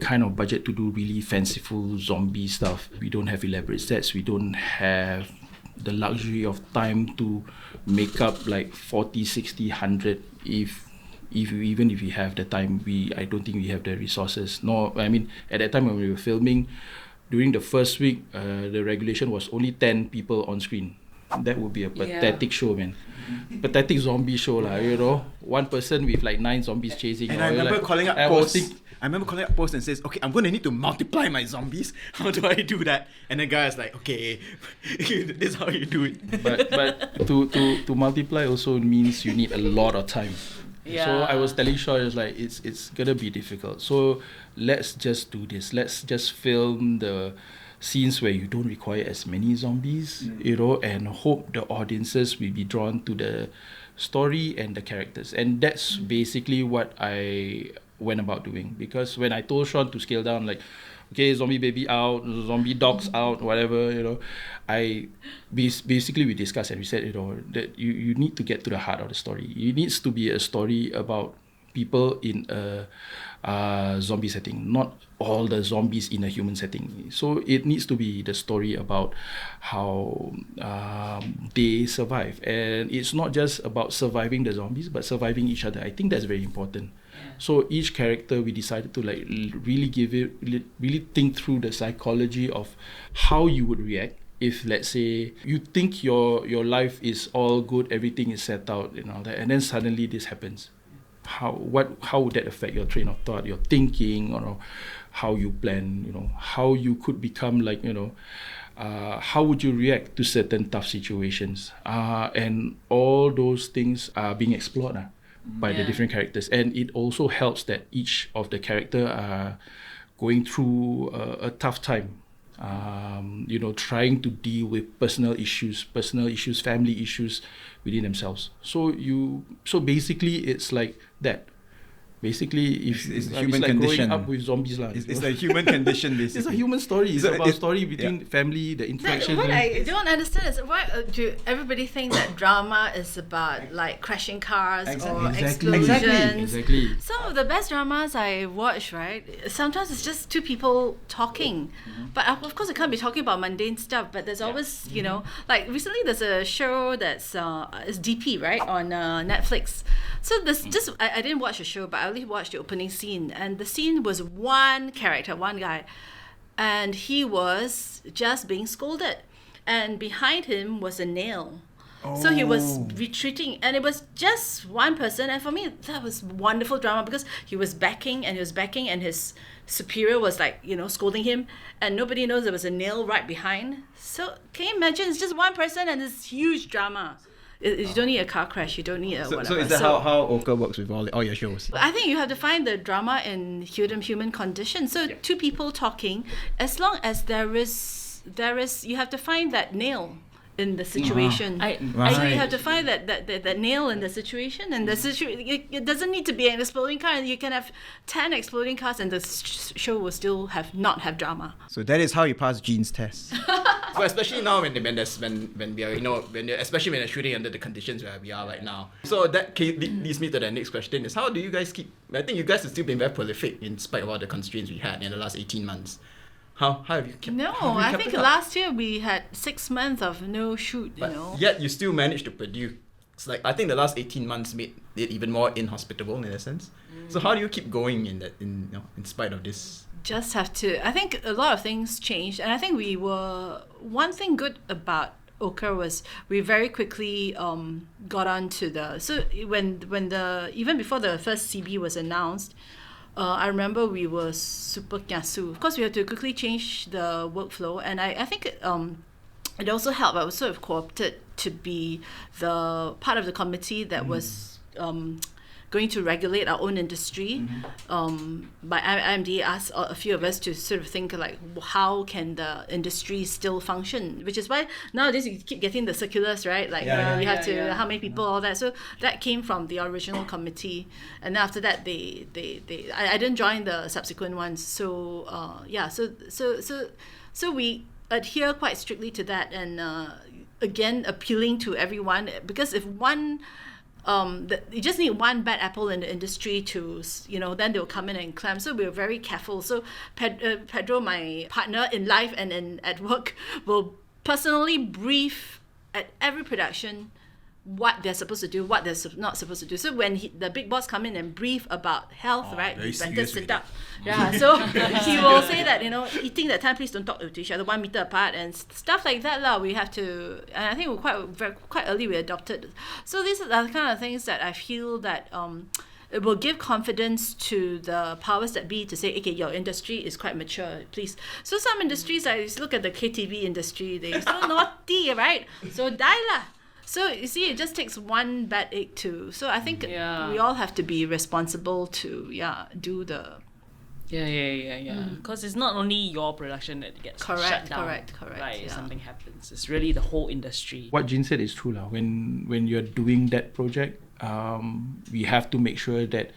kind of budget to do really fanciful zombie stuff. We don't have elaborate sets. We don't have the luxury of time to make up like 40, 60, 100. Even if we have the time, I don't think we have the resources. At that time when we were filming, during the first week, the regulation was only 10 people on screen. That would be a pathetic show, man. Pathetic zombie show, one person with like 9 zombies chasing. And I remember calling up posts and says, okay, I'm going to need to multiply my zombies. How do I do that? And the guy is like, okay, this is how you do it. But to multiply also means you need a lot of time. Yeah. So I was telling Sean, it's gonna be difficult. So let's just do this. Let's just film the scenes where you don't require as many zombies, and hope the audiences will be drawn to the story and the characters. And that's basically what I went about doing. Because when I told Sean to scale down, like, okay, zombie baby out, zombie dogs out, whatever, we discussed and we said, that you need to get to the heart of the story. It needs to be a story about people in a zombie setting, not all the zombies in a human setting. So it needs to be the story about how they survive. And it's not just about surviving the zombies, but surviving each other. I think that's very important. So each character, we decided to like really think through the psychology of how you would react if, let's say, you think your life is all good, everything is set out and all that, and then suddenly this happens. How would that affect your train of thought, your thinking, or how you plan? How you could become like, how would you react to certain tough situations? And all those things are being explored by the different characters, and it also helps that each of the character are going through a tough time, trying to deal with personal issues, family issues within themselves. So basically it's like that. Basically, if It's it's human like condition. growing up with zombies lah. It's a human condition, basically. It's a human story. It's So about it- story between family, the interaction. What I don't understand is why do everybody think that drama is about like crashing cars or explosions? Exactly. Some of the best dramas I watch, right? Sometimes it's just two people talking, but of course it can't be talking about mundane stuff. But there's always, you know, like recently there's a show that's is DP, right, on Netflix. So this just I didn't watch the show, but I only watched the opening scene, and the scene was one character, one guy, and he was just being scolded, and behind him was a nail. So he was retreating, and it was just one person. And for me, that was wonderful drama because he was backing, and his superior was like, you know, scolding him, and nobody knows there was a nail right behind. So can you imagine? It's just one person and this huge drama. You don't need a car crash. You don't need a whatever. So is that how Ochre works with all your shows? I think you have to find the drama in human condition. So two people talking, as long as there is, you have to find that nail in the situation. So you have to find that nail in the situation, and it doesn't need to be an exploding car. You can have 10 exploding cars, and the show will still not have drama. So that is how you pass Jean's test. But especially now when we are, you know, especially when they're shooting under the conditions where we are right now. So that leads me to the next question: is how do you guys keep? I think you guys have still been very prolific in spite of all the constraints we had in the last 18 months. How have you kept? No, how have you I kept think it up? last year we had 6 months of no shoot. But you know. yet you still managed to produce. It's like I think the last 18 months made it even more inhospitable in a sense. So how do you keep going in in spite of this? Just have to. I think a lot of things changed, and I think one thing good about Ochre was we very quickly got on to even before the first CB was announced. I remember we were super kiasu. Of course, we had to quickly change the workflow, and I think it also helped. I was sort of co-opted to be the part of the committee that was going to regulate our own industry. By IMD asked a few of us to sort of think like, how can the industry still function? Which is why nowadays you keep getting the circulars, right? Like you have to how many people, all that. So that came from the original committee, and after that I didn't join the subsequent ones. So so we adhere quite strictly to that, and again appealing to everyone, because if one you just need one bad apple in the industry to, you know, then they'll come in and clamp. So we were very careful. So Pedro, my partner in life and at work, will personally brief at every production what they're supposed to do, what they're not supposed to do. So when the big boss come in and brief about health, right, very you better serious sit with up. Yeah, so he will say that, you know, eating that time, please don't talk to each other 1 meter apart and stuff like that lah. We have to, and I think we're quite early we adopted. So these are the kind of things that I feel that it will give confidence to the powers that be to say, okay, your industry is quite mature, please. So some industries, I look at the KTV industry, they're so naughty, right? So die lah. So you see, it just takes one bad egg too. So I think we all have to be responsible to do the Because it's not only your production that gets shut down. Correct. Right, if something happens, it's really the whole industry. What Jean said is true lah. When you're doing that project, we have to make sure that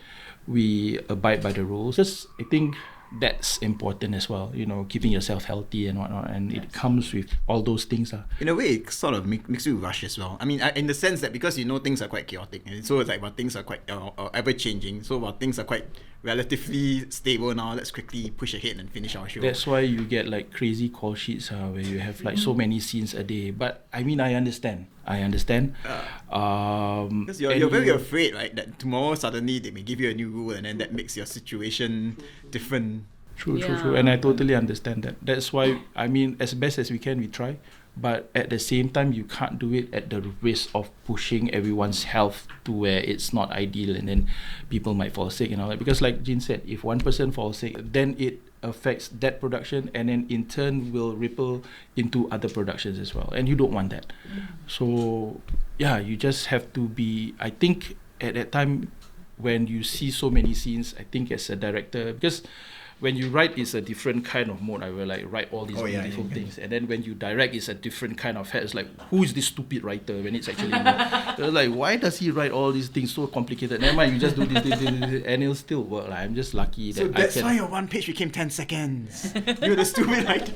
we abide by the rules. Just I think that's important as well, you know, keeping yourself healthy and whatnot, and it comes with all those things. In a way, it sort of makes you rush as well. I mean, in the sense that because you know things are quite chaotic, and so it's like, while things are quite ever-changing, so while things are quite relatively stable now, let's quickly push ahead and finish our show. That's why you get like crazy call sheets where you have like so many scenes a day. But I mean, I understand. Because you're very afraid, right, that tomorrow suddenly they may give you a new rule and then that makes your situation different. True. And I totally understand that. That's why, I mean, as best as we can, we try. But at the same time, you can't do it at the risk of pushing everyone's health to where it's not ideal, and then people might fall sick and all that. Because like Jean said, if one person falls sick, then it affects that production, and then in turn will ripple into other productions as well. And you don't want that. So yeah, you just have to be, I think at that time, when you see so many scenes, I think as a director, because when you write, it's a different kind of mode. I will like write all these Oh, yeah, beautiful yeah. things, and then when you direct, it's a different kind of head. It's like, who is this stupid writer when it's actually me? They're like, why does he write all these things so complicated? Never mind, you just do this, and it'll still work. Like, I'm just lucky that So that's I can. why your one page became 10 seconds. You're the stupid writer.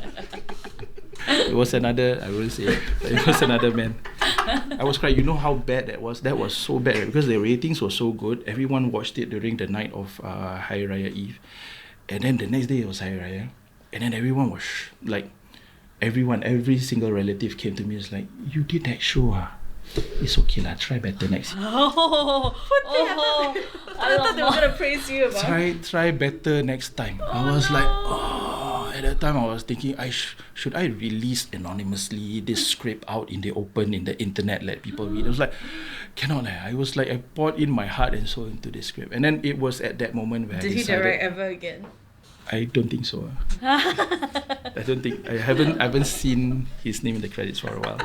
It was another, I will say, it was another man. I was crying. You know how bad that was? That was so bad, right? Because the ratings were so good. Everyone watched it during the night of Hari Raya Eve. And then the next day it was Hari Raya. And then everyone was like, every single relative came to me. It's like, you did that show, it's okay lah. Try better next year. I thought they were going to praise you about. Try better next time. I was like, at that time I was thinking, should I release anonymously this script out in the open, in the internet, let people read? I was like, cannot. I was like, I poured in my heart and soul into this script. And then it was at that moment where Did I he decided, direct ever again? I don't think so. I don't think I haven't seen his name in the credits for a while,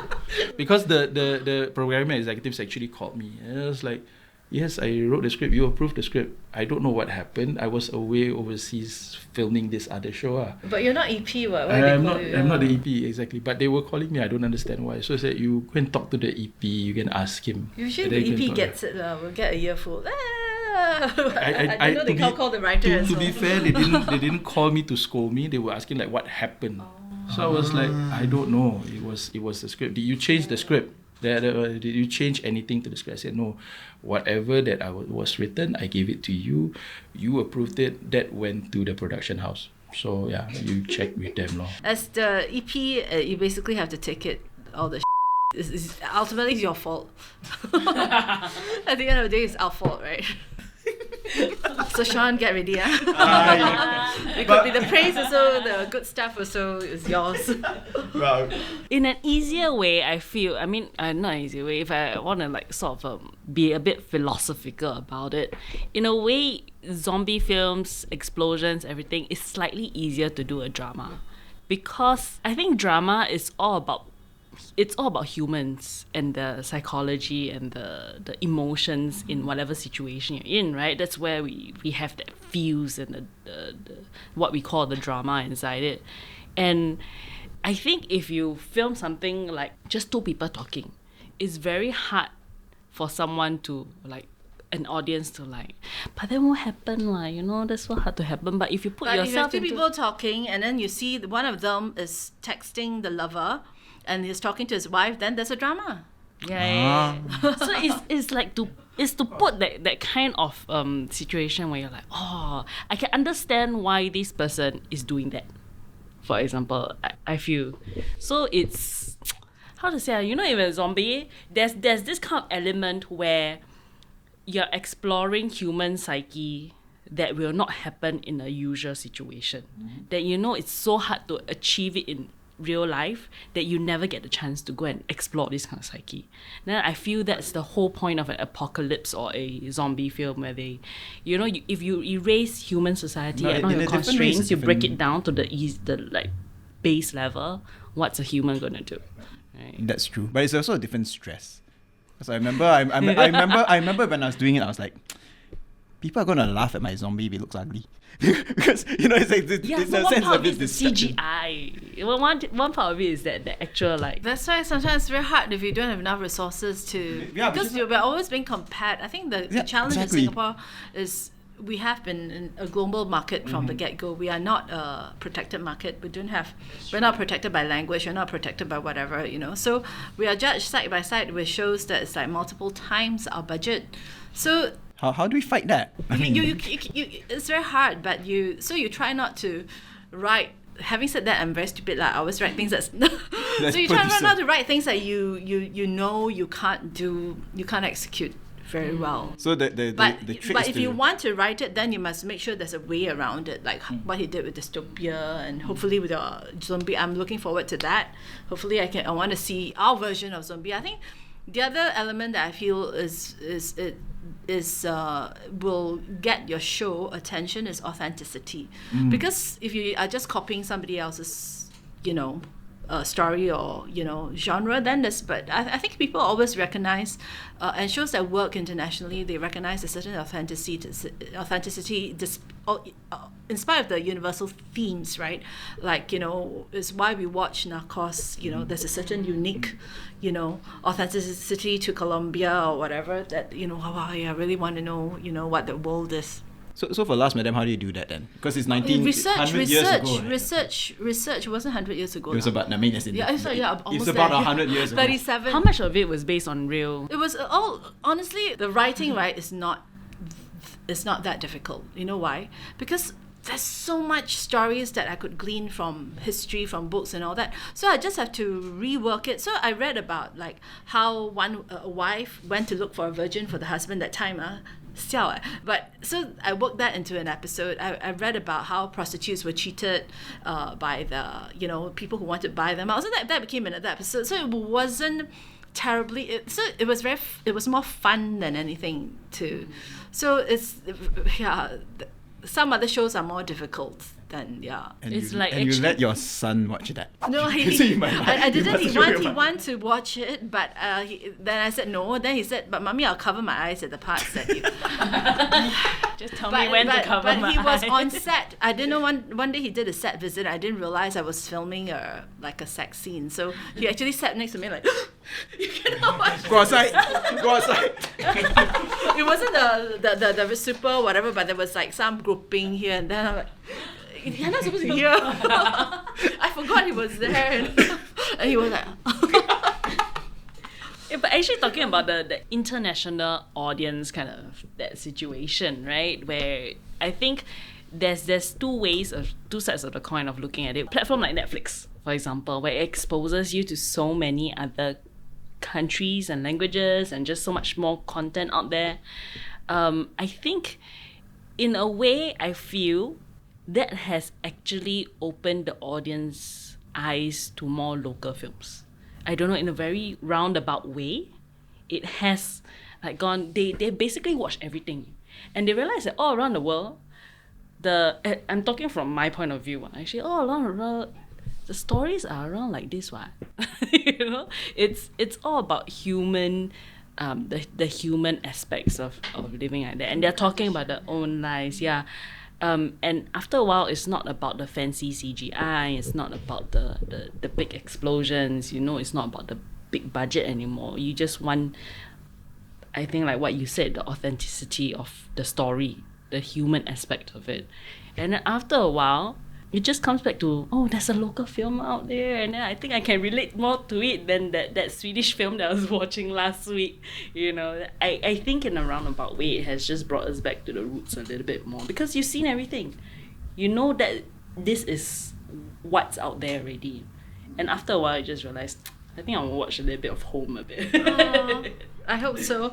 because the programming executives actually called me, and I was like, yes, I wrote the script, you approved the script. I don't know what happened. I was away overseas filming this other show. But you're not EP, what? Why they call you? I'm not the EP, exactly. But they were calling me. I don't understand why. So I said, you go and talk to the EP. You can ask him. Usually And then you the can EP talk. gets it. We'll get a earful. I I know they can't call the writer as to well. be fair, they didn't call me to scold me. They were asking like what happened. So I was like, I don't know. It was the script. Did you change the script? Did you change anything to the script? I said no. Whatever that was written, I gave it to you. You approved it. That went to the production house. So yeah, you check with them, lor. As the EP, you basically have to take it all the. Ultimately, it's your fault. At the end of the day, it's our fault, right? So Sean, get ready, It could be the praise also, the good stuff also is yours. Well, In an easier way, I feel, I mean, not an easier way, if I want to like sort of be a bit philosophical about it, in a way, zombie films, explosions, everything is slightly easier to do a drama. Because I think drama is all about humans and the psychology and the emotions in whatever situation you're in, right? That's where we have that feels and the what we call the drama inside it. And I think if you film something like just two people talking, it's very hard for someone to like, an audience to like, but then what happened, like, that's so hard to happen. But if you put But if you yourself have two into people talking and then you see one of them is texting the lover and he's talking to his wife, then there's a drama. Yeah. So it's like to put that kind of situation where you're like, oh, I can understand why this person is doing that. For example, I feel. So it's, how to say, in a zombie, there's this kind of element where you're exploring human psyche that will not happen in a usual situation. That it's so hard to achieve it in real life that you never get the chance to go and explore this kind of psyche. Then I feel that's the whole point of an apocalypse or a zombie film, where they, if you erase human society and all your constraints, you break it down to the like base level. What's a human gonna do? Right? that's true, but it's also a different stress. Because I remember when I was doing it, I was like, people are gonna laugh at my zombie if it looks ugly. Because it's like it's so a one sense part of of it it is the CGI. One part of it is that the actual like. That's why sometimes it's very hard if you don't have enough resources to. Yeah, because we're always being compared. I think the challenge exactly. in Singapore is we have been in a global market from the get-go. We are not a protected market. We're not protected by language. We're not protected by whatever, So we are judged side by side with shows that it's like multiple times our budget. So How do we fight that? I mean, you it's very hard, but you try not to write. Having said that, I'm very stupid. Like I always write things that's. So you try not to write things that you can't do, you can't execute very well. so the trick But is if you want to write it, then you must make sure there's a way around it, like what he did with Dystopia, and hopefully with the zombie. I'm looking forward to that. Hopefully, I want to see our version of zombie. I think the other element that I feel will get your show attention is authenticity. Because if you are just copying somebody else's, story or genre, then but I think people always recognize and shows that work internationally, they recognize a certain authenticity in spite of the universal themes, right? Like is why we watch Narcos. There's a certain unique authenticity to Colombia or whatever that I really want to know what the world is. So for Last Madame, how do you do that then? Because it's 100 years ago. Right? Research wasn't 100 years ago. It was about, almost it's about 100 years ago. 37. How much of it was based on real? It was all, honestly, the writing, right, is not that difficult. You know why? Because there's so much stories that I could glean from history, from books and all that. So I just have to rework it. So I read about like how a wife went to look for a virgin for the husband that time. But so I worked that into an episode. I read about how prostitutes were cheated by the people who wanted to buy them out. So that became another episode. So it wasn't terribly. It was more fun than anything to. So some other shows are more difficult than And it's you, like and you actually- let your son watch that. No, So you might not- I you didn't. must He wanted to watch it, but then I said no. Then he said, "But mommy, I'll cover my eyes at the parts that you." Just tell me when to cover but my he was eyes. on set. I didn't know. One day he did a set visit. I didn't realize I was filming a sex scene. So he actually sat next to me like, "You cannot watch." Go outside. Go outside. It wasn't the super whatever, but there was like some grouping here and then. I'm like, you're not supposed to hear. I forgot he was there, and he was like. Yeah, but actually talking about the international audience kind of that situation, right? Where I think there's two sides of the coin of looking at it. Platform like Netflix, for example, where it exposes you to so many other countries and languages and just so much more content out there. I think in a way I feel that has actually opened the audience eyes to more local films. I don't know, in a very roundabout way, it has like gone. They basically watch everything, and they realize that all around the world, I'm talking from my point of view. Actually, all around the world, the stories are around like this one. It's all about human, the human aspects of living like that, and they're talking about their own lives. Yeah. And after a while, it's not about the fancy CGI. It's not about the big explosions. It's not about the big budget anymore. You just want, I think, like what you said, the authenticity of the story, the human aspect of it. And then after a while, it just comes back to, there's a local film out there, and then I think I can relate more to it than that Swedish film that I was watching last week. I think in a roundabout way, it has just brought us back to the roots a little bit more, because you've seen everything. You know that this is what's out there already. And after a while, I just realized, I think I'm gonna watch a little bit of Home a bit. I hope so.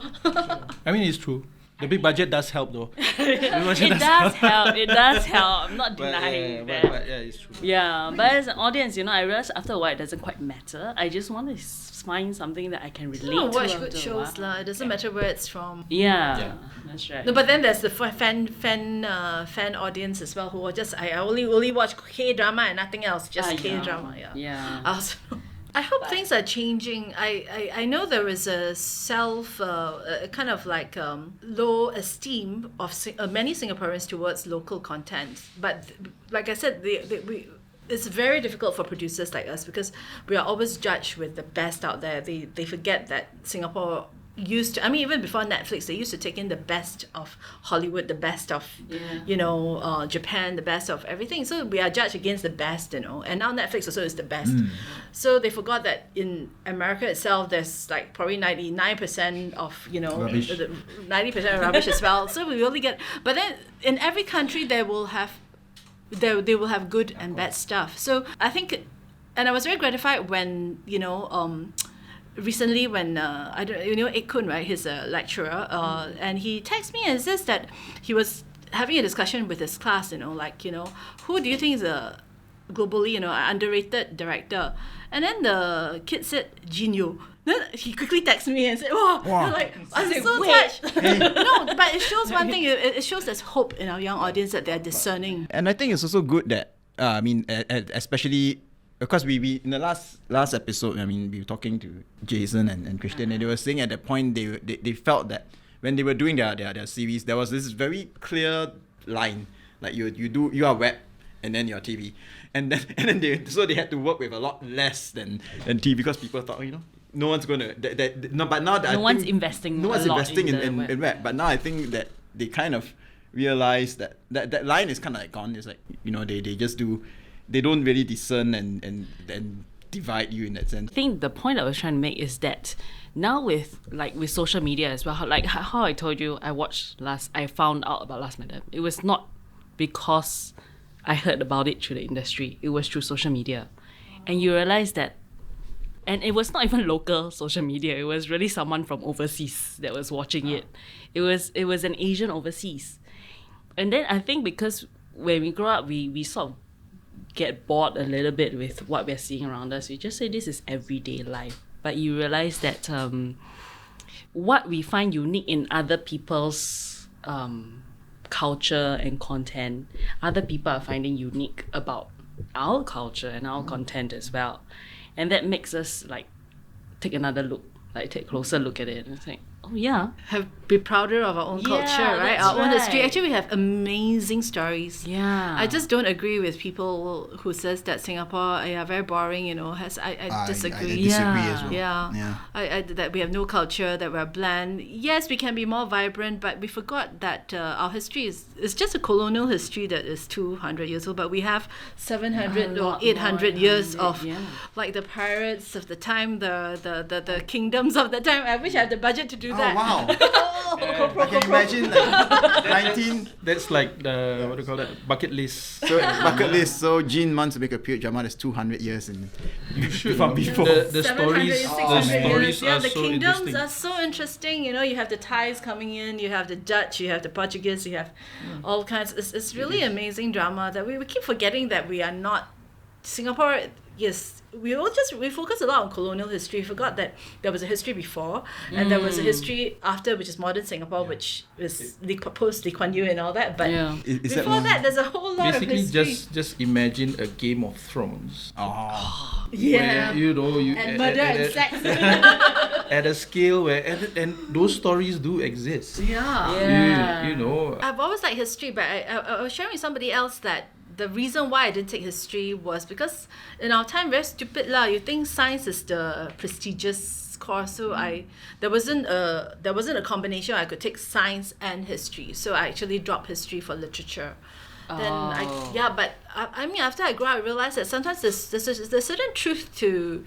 I mean, it's true. The big budget does help though. It does help. It does help. I'm not denying that. But yeah, it's true. Yeah, but as an audience, I realize after a while it doesn't quite matter. I just want to find something that I can relate to. Watch after good a shows while. It doesn't matter where it's from. Yeah, that's right. No, but then there's the fan audience as well, who are just I only watch K-drama and nothing else, just K-drama. Yeah. I hope things are changing. I know there is a kind of like low esteem of many Singaporeans towards local content. But like I said, it's very difficult for producers like us because we are always judged with the best out there. They forget that Singapore used to, even before Netflix, they used to take in the best of Hollywood, the best of Japan, the best of everything. So we are judged against the best, and now Netflix also is the best. So they forgot that in America itself, there's like probably 99% of Rubbish. 90% of rubbish as well. So we only get, but then in every country they will have good and bad stuff. So I think, and I was very gratified when recently when Ikun, right, he's a lecturer, and he texted me and says that he was having a discussion with his class, who do you think is a globally, an underrated director? And then the kid said Jin Yo. Then he quickly texted me and said, "Wow!" I'm so touched. No, but it shows one thing. It shows there's hope in our young audience that they're discerning. And I think it's also good that especially because we in the last episode, I mean, we were talking to Jason and Christian, and they were saying at that point they felt that when they were doing their series, there was this very clear line, like you are web and then you're TV, and then they had to work with a lot less than TV, because people thought, no one's gonna no, but now that no one's investing in web. But now I think that they kind of realize that line is kind of like gone. It's like, they just do, they don't really discern and divide you in that sense. I think the point I was trying to make is that now with social media as well, how I told you, I found out about Last Madam. It was not because I heard about it through the industry. It was through social media. And you realize that, and it was not even local social media. It was really someone from overseas that was watching it. It was an Asian overseas. And then I think because when we grow up, we sort of get bored a little bit with what we're seeing around us. We just say this is everyday life. But you realize that what we find unique in other people's culture and content, other people are finding unique about our culture and our content as well. And that makes us take another look, take a closer look at it and think, oh yeah. Be prouder of our own culture, right? That's Our own history. right. Actually, we have amazing stories. Yeah. I just don't agree with people who says that Singapore, very boring, I disagree. I disagree as well. Yeah. That we have no culture, that we're bland. Yes, we can be more vibrant, but we forgot that our history is just a colonial history that is 200 years old, but we have 700 or 800 years of the pirates of the time, the kingdoms of the time. I wish I had the budget to do that. Wow. I can imagine 19. That's like the, what do you call that, bucket list. So bucket list. So Jean wants to make a period drama that's 200 years in You should. from before. The 700, stories 600 years. are The so kingdoms interesting. are so interesting. You have the Thais coming in, you have the Dutch, you have the Portuguese, you have all kinds. It's really amazing drama that we keep forgetting that we are not Singapore. Yes, we focus a lot on colonial history. We forgot that there was a history before, and there was a history after, which is modern Singapore, which is post Lee Kuan Yew and all that. But Is before that, there's a whole lot Basically, of history. just imagine a Game of Thrones. Oh. Yeah. Where, you And murder and sex. at a scale where and those stories do exist. Yeah. You know. I've always liked history, but I was sharing with somebody else that the reason why I didn't take history was because in our time, very stupid lah. You think science is the prestigious course, so there wasn't a combination. I could take science and history, so I actually dropped history for literature. But I mean, after I grew up, I realized that sometimes there's a certain truth to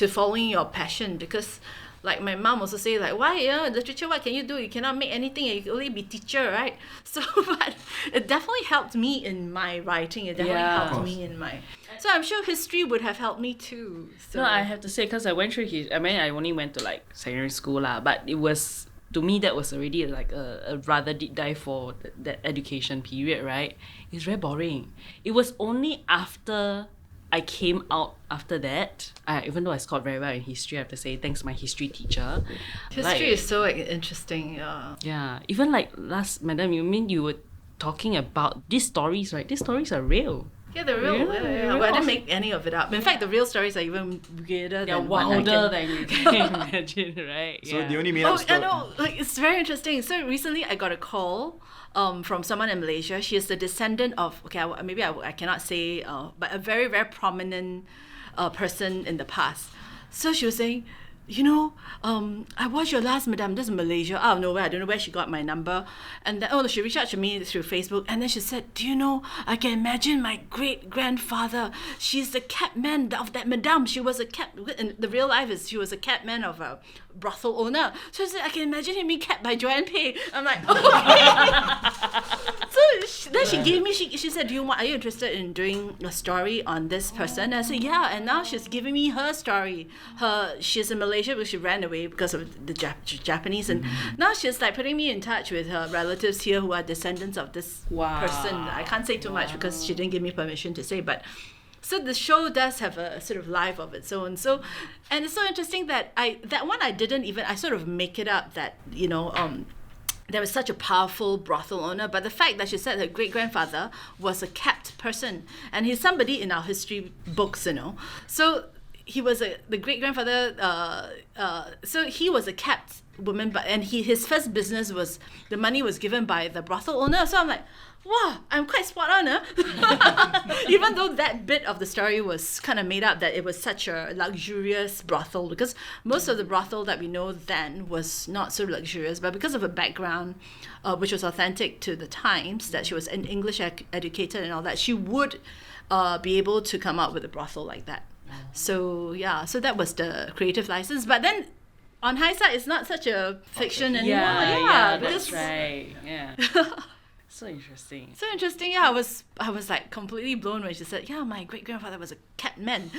following your passion, because like my mom also say, why literature, what can you do? You cannot make anything, you can only be teacher, right? So but it definitely helped me in my writing. It definitely helped me in my, so I'm sure history would have helped me too. So No, I have to say, because I went through I only went to secondary school lah, but it was, to me, that was already a rather deep dive for that education period, right? It's very boring. It was only after I came out after that, even though I scored very well in history, I have to say, thanks to my history teacher. history is so interesting. Yeah, even last Madam, you were talking about these stories, right? These stories are real. Yeah, they're real. Yeah, But I didn't make any of it up. In fact, the real stories are even weirder They're than what I wilder can. than you can imagine, right? So yeah. the only made Oh, up I story. know. It's very interesting. So recently, I got a call from someone in Malaysia. She is the descendant of, I cannot say, but a very, very prominent person in the past. So she was saying, I watched your last Madame. This is Malaysia. Out of nowhere, I don't know where she got my number. And then, she reached out to me through Facebook. And then she said, do you know, I can imagine my great-grandfather. She's the catman of that Madame. She was in the real life, she was a catman of a brothel owner. So I said, I can imagine him being kept by Joanne Pei. I'm like, okay. Then she gave me, she said, are you interested in doing a story on this person? And I said, yeah. And now she's giving me her story. She's in Malaysia, but she ran away because of the Japanese. And now she's putting me in touch with her relatives here who are descendants of this person. I can't say too much because she didn't give me permission to say, but so the show does have a sort of life of its own. So, and it's so interesting that I sort of make it up that, there was such a powerful brothel owner, but the fact that she said her great-grandfather was a capped person, and he's somebody in our history books, So he was the great grandfather. So he was a kept woman, and his first business was the money was given by the brothel owner. So I'm like, wow, I'm quite spot on, Even though that bit of the story was kind of made up, that it was such a luxurious brothel, because most of the brothel that we know then was not so luxurious, but because of her background, which was authentic to the times, that she was an English educated and all that, she would be able to come up with a brothel like that. So so that was the creative license. But then, on hindsight, it's not such a fiction anymore. Yeah, that's right. Yeah. So interesting. So interesting. Yeah, I was like completely blown when she said, "Yeah, my great grandfather was a cat man."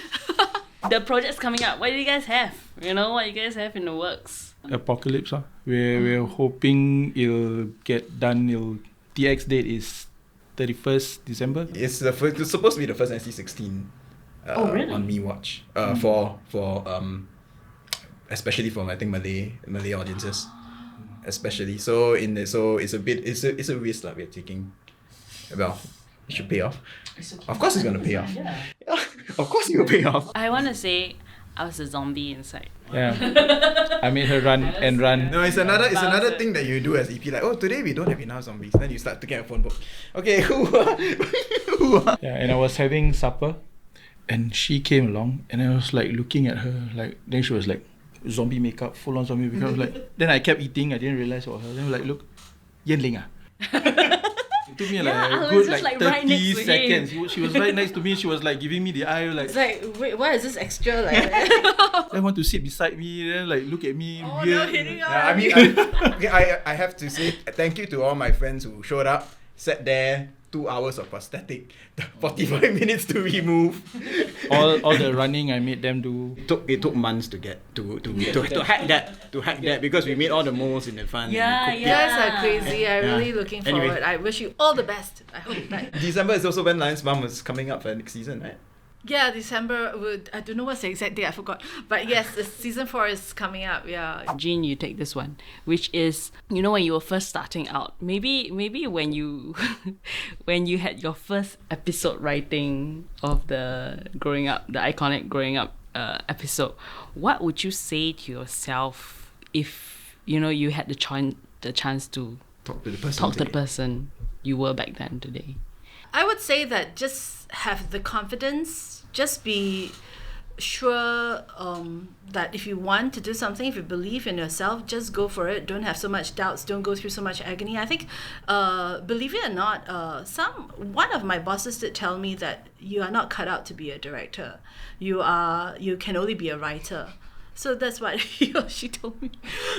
The project's coming up. What do you guys have? What you guys have in the works? Apokalips, we're hoping it'll get done. TX date is 31st December. It's supposed to be the first NC-16 really? on meWATCH for especially for I think Malay audiences. Especially so it's a risk that we're taking. Well, it should pay off. Of course it's gonna pay off. Yeah. Of course it will pay off. I want to say I was a zombie inside. Yeah. I made her run and run. No, it's another thing that you do as EP, like, oh, today we don't have enough zombies. Then you start to get a phone book. Okay, who are? Yeah, and I was having supper, and she came along, and I was like looking at her, like, then she was like, zombie makeup, full on zombie makeup. Like, then I kept eating. I didn't realize what her. Then I was like, look, Yen Lyng. It took me I a was good just, like right 30 next to him. seconds. She was right next to me. She was like giving me the eye. Like, It's like, wait, why is this extra like I want to sit beside me. Then like look at me. Oh weird. no, hitting on. I mean, I have to say thank you to all my friends who showed up, sat there, 2 hours of prosthetic, 45 minutes to remove. all the running I made them do. It took months to get to hack that because we made all the molds in advance. Yeah, You guys are crazy. I'm Yeah. really looking Anyway. forward. I wish you all the best. I hope that. December is also when Lion's Mom was coming up for next season, right? Yeah, December. I don't know what's the exact date. I forgot. But yes, the season 4 is coming up. Yeah. Jean, you take this one, which is, when you were first starting out, maybe when you when you had your first episode writing of the iconic growing up episode, what would you say to yourself if you had the chance to Talk to the person. talk to the person you were back then today? I would say that just have the confidence, just be sure that if you want to do something, if you believe in yourself, just go for it. Don't have so much doubts, don't go through so much agony. I think, believe it or not, one of my bosses did tell me that you are not cut out to be a director. You can only be a writer. So that's what he or she told me.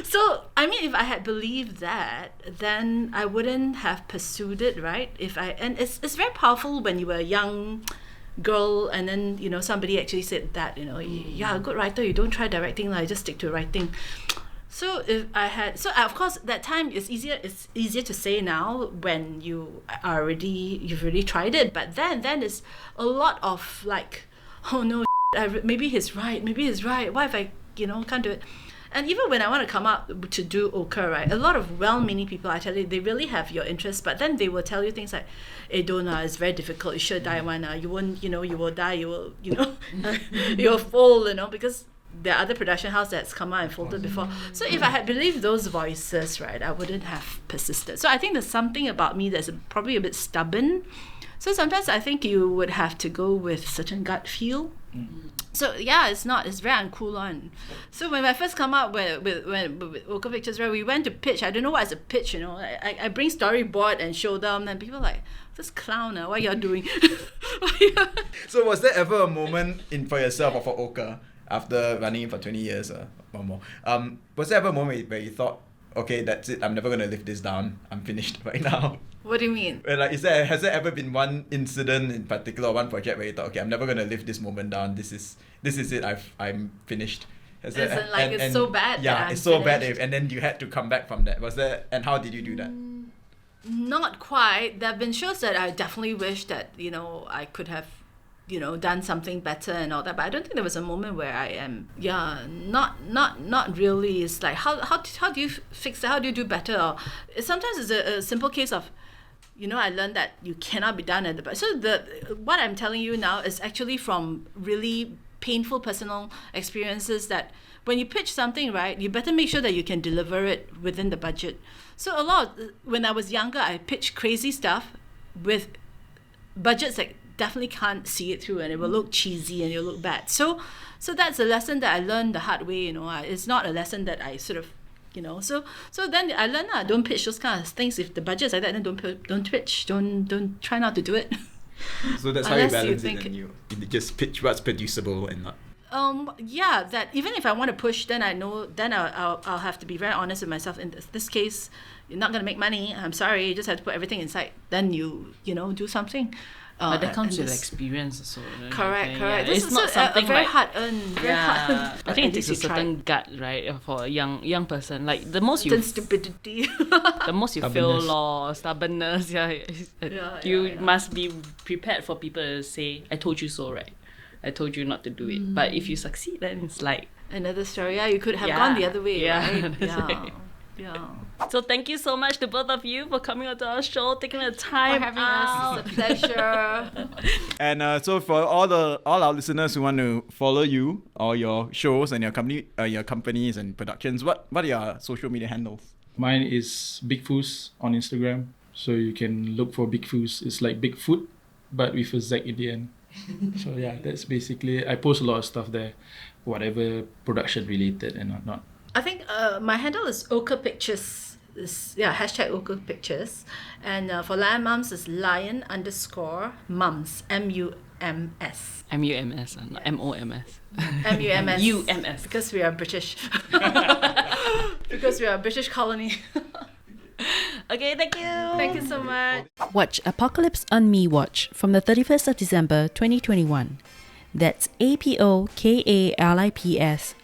So, I mean, if I had believed that, then I wouldn't have pursued it, right? And it's very powerful when you were a young girl and then, somebody actually said that, you're a good writer, you don't try directing, you just stick to writing. So of course that time it's easier to say now when you've already tried it, but then it's a lot of like, oh no, maybe he's right, what if I can't do it. And even when I want to come up to do Ochre, right, a lot of well-meaning people, I tell you, they really have your interest, but then they will tell you things like, hey, don't, it's very difficult, you should die one, you won't, you will die, you will, you'll fall, because there are other production houses that's come out and folded before. So if I had believed those voices, right, I wouldn't have persisted. So I think there's something about me that's probably a bit stubborn. So sometimes I think you would have to go with certain gut feel. So yeah, it's very uncool on. So when I first come out with Ochre Pictures, right, we went to pitch. I don't know what is a pitch, I bring storyboard and show them, and people are like, this clown, what y'all doing? So was there ever a moment for yourself or for Ochre after running for 20 years or more? Was there ever a moment where you thought, okay, that's it, I'm never gonna live this down, I'm finished right now? What do you mean? Well, like, has there ever been one incident in particular, or one project where you thought, okay, I'm never gonna live this moment down. This is it. I'm finished. It's so bad. Yeah, it's so bad, and then you had to come back from that. Was there? And how did you do that? Not quite. There have been shows that I definitely wish that I could have done something better and all that, but I don't think there was a moment where I am not really. It's like how do you fix it? How do you do better? Or sometimes it's a simple case of I learned that you cannot be done at the back. So what I'm telling you now is actually from really painful personal experiences, that when you pitch something, right, you better make sure that you can deliver it within the budget. So when I was younger, I pitched crazy stuff with budgets that definitely can't see it through, and it will look cheesy and it'll look bad. So that's a lesson that I learned the hard way. It's not a lesson that I sort of, So then I learned, don't pitch those kind of things. If the budget's like that, then don't pitch. Don't try not to do it. So that's how you balance it, and you just pitch what's producible and not. That even if I want to push, then I know, then I'll have to be very honest with myself. In this case, you're not going to make money. I'm sorry. You just have to put everything inside. Then you do something. But that comes with experience also. Right? Correct. Yeah. This it's is not something a very like, hard-earned. I think it takes a certain gut, right, for a young person. Like the most you stupidity. the most you feel stubbornness. You must be prepared for people to say, "I told you so," right? I told you not to do it. But if you succeed, then it's like another story. Yeah, you could have gone the other way, right? Right. Yeah. So thank you so much to both of you for coming onto our show, taking the time for having us. It's a pleasure. And so for all our listeners who want to follow you or your shows and your companies and productions, what are your social media handles? Mine is Bigfuz on Instagram. So you can look for Bigfuz. It's like Bigfoot, but with a Z in the end. So yeah, that's basically, I post a lot of stuff there, whatever production related and whatnot. I think my handle is Ochre Pictures. Hashtag Ochre Pictures. And for Lion Mums is Lion_Mums. MUMS. MUMS, not MOMS. MUMS. UMS. Because we are British. Because we are a British colony. Okay, thank you. Thank you so much. Watch Apokalips on meWATCH from the 31st of December 2021. That's APOKALIPS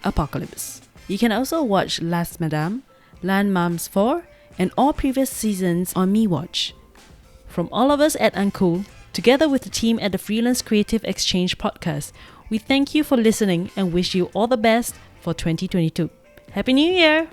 Apokalips. You can also watch Last Madame, Land Mums 4, and all previous seasons on meWATCH. From all of us at Uncool, together with the team at the Freelance Creative Exchange podcast, we thank you for listening and wish you all the best for 2022. Happy New Year!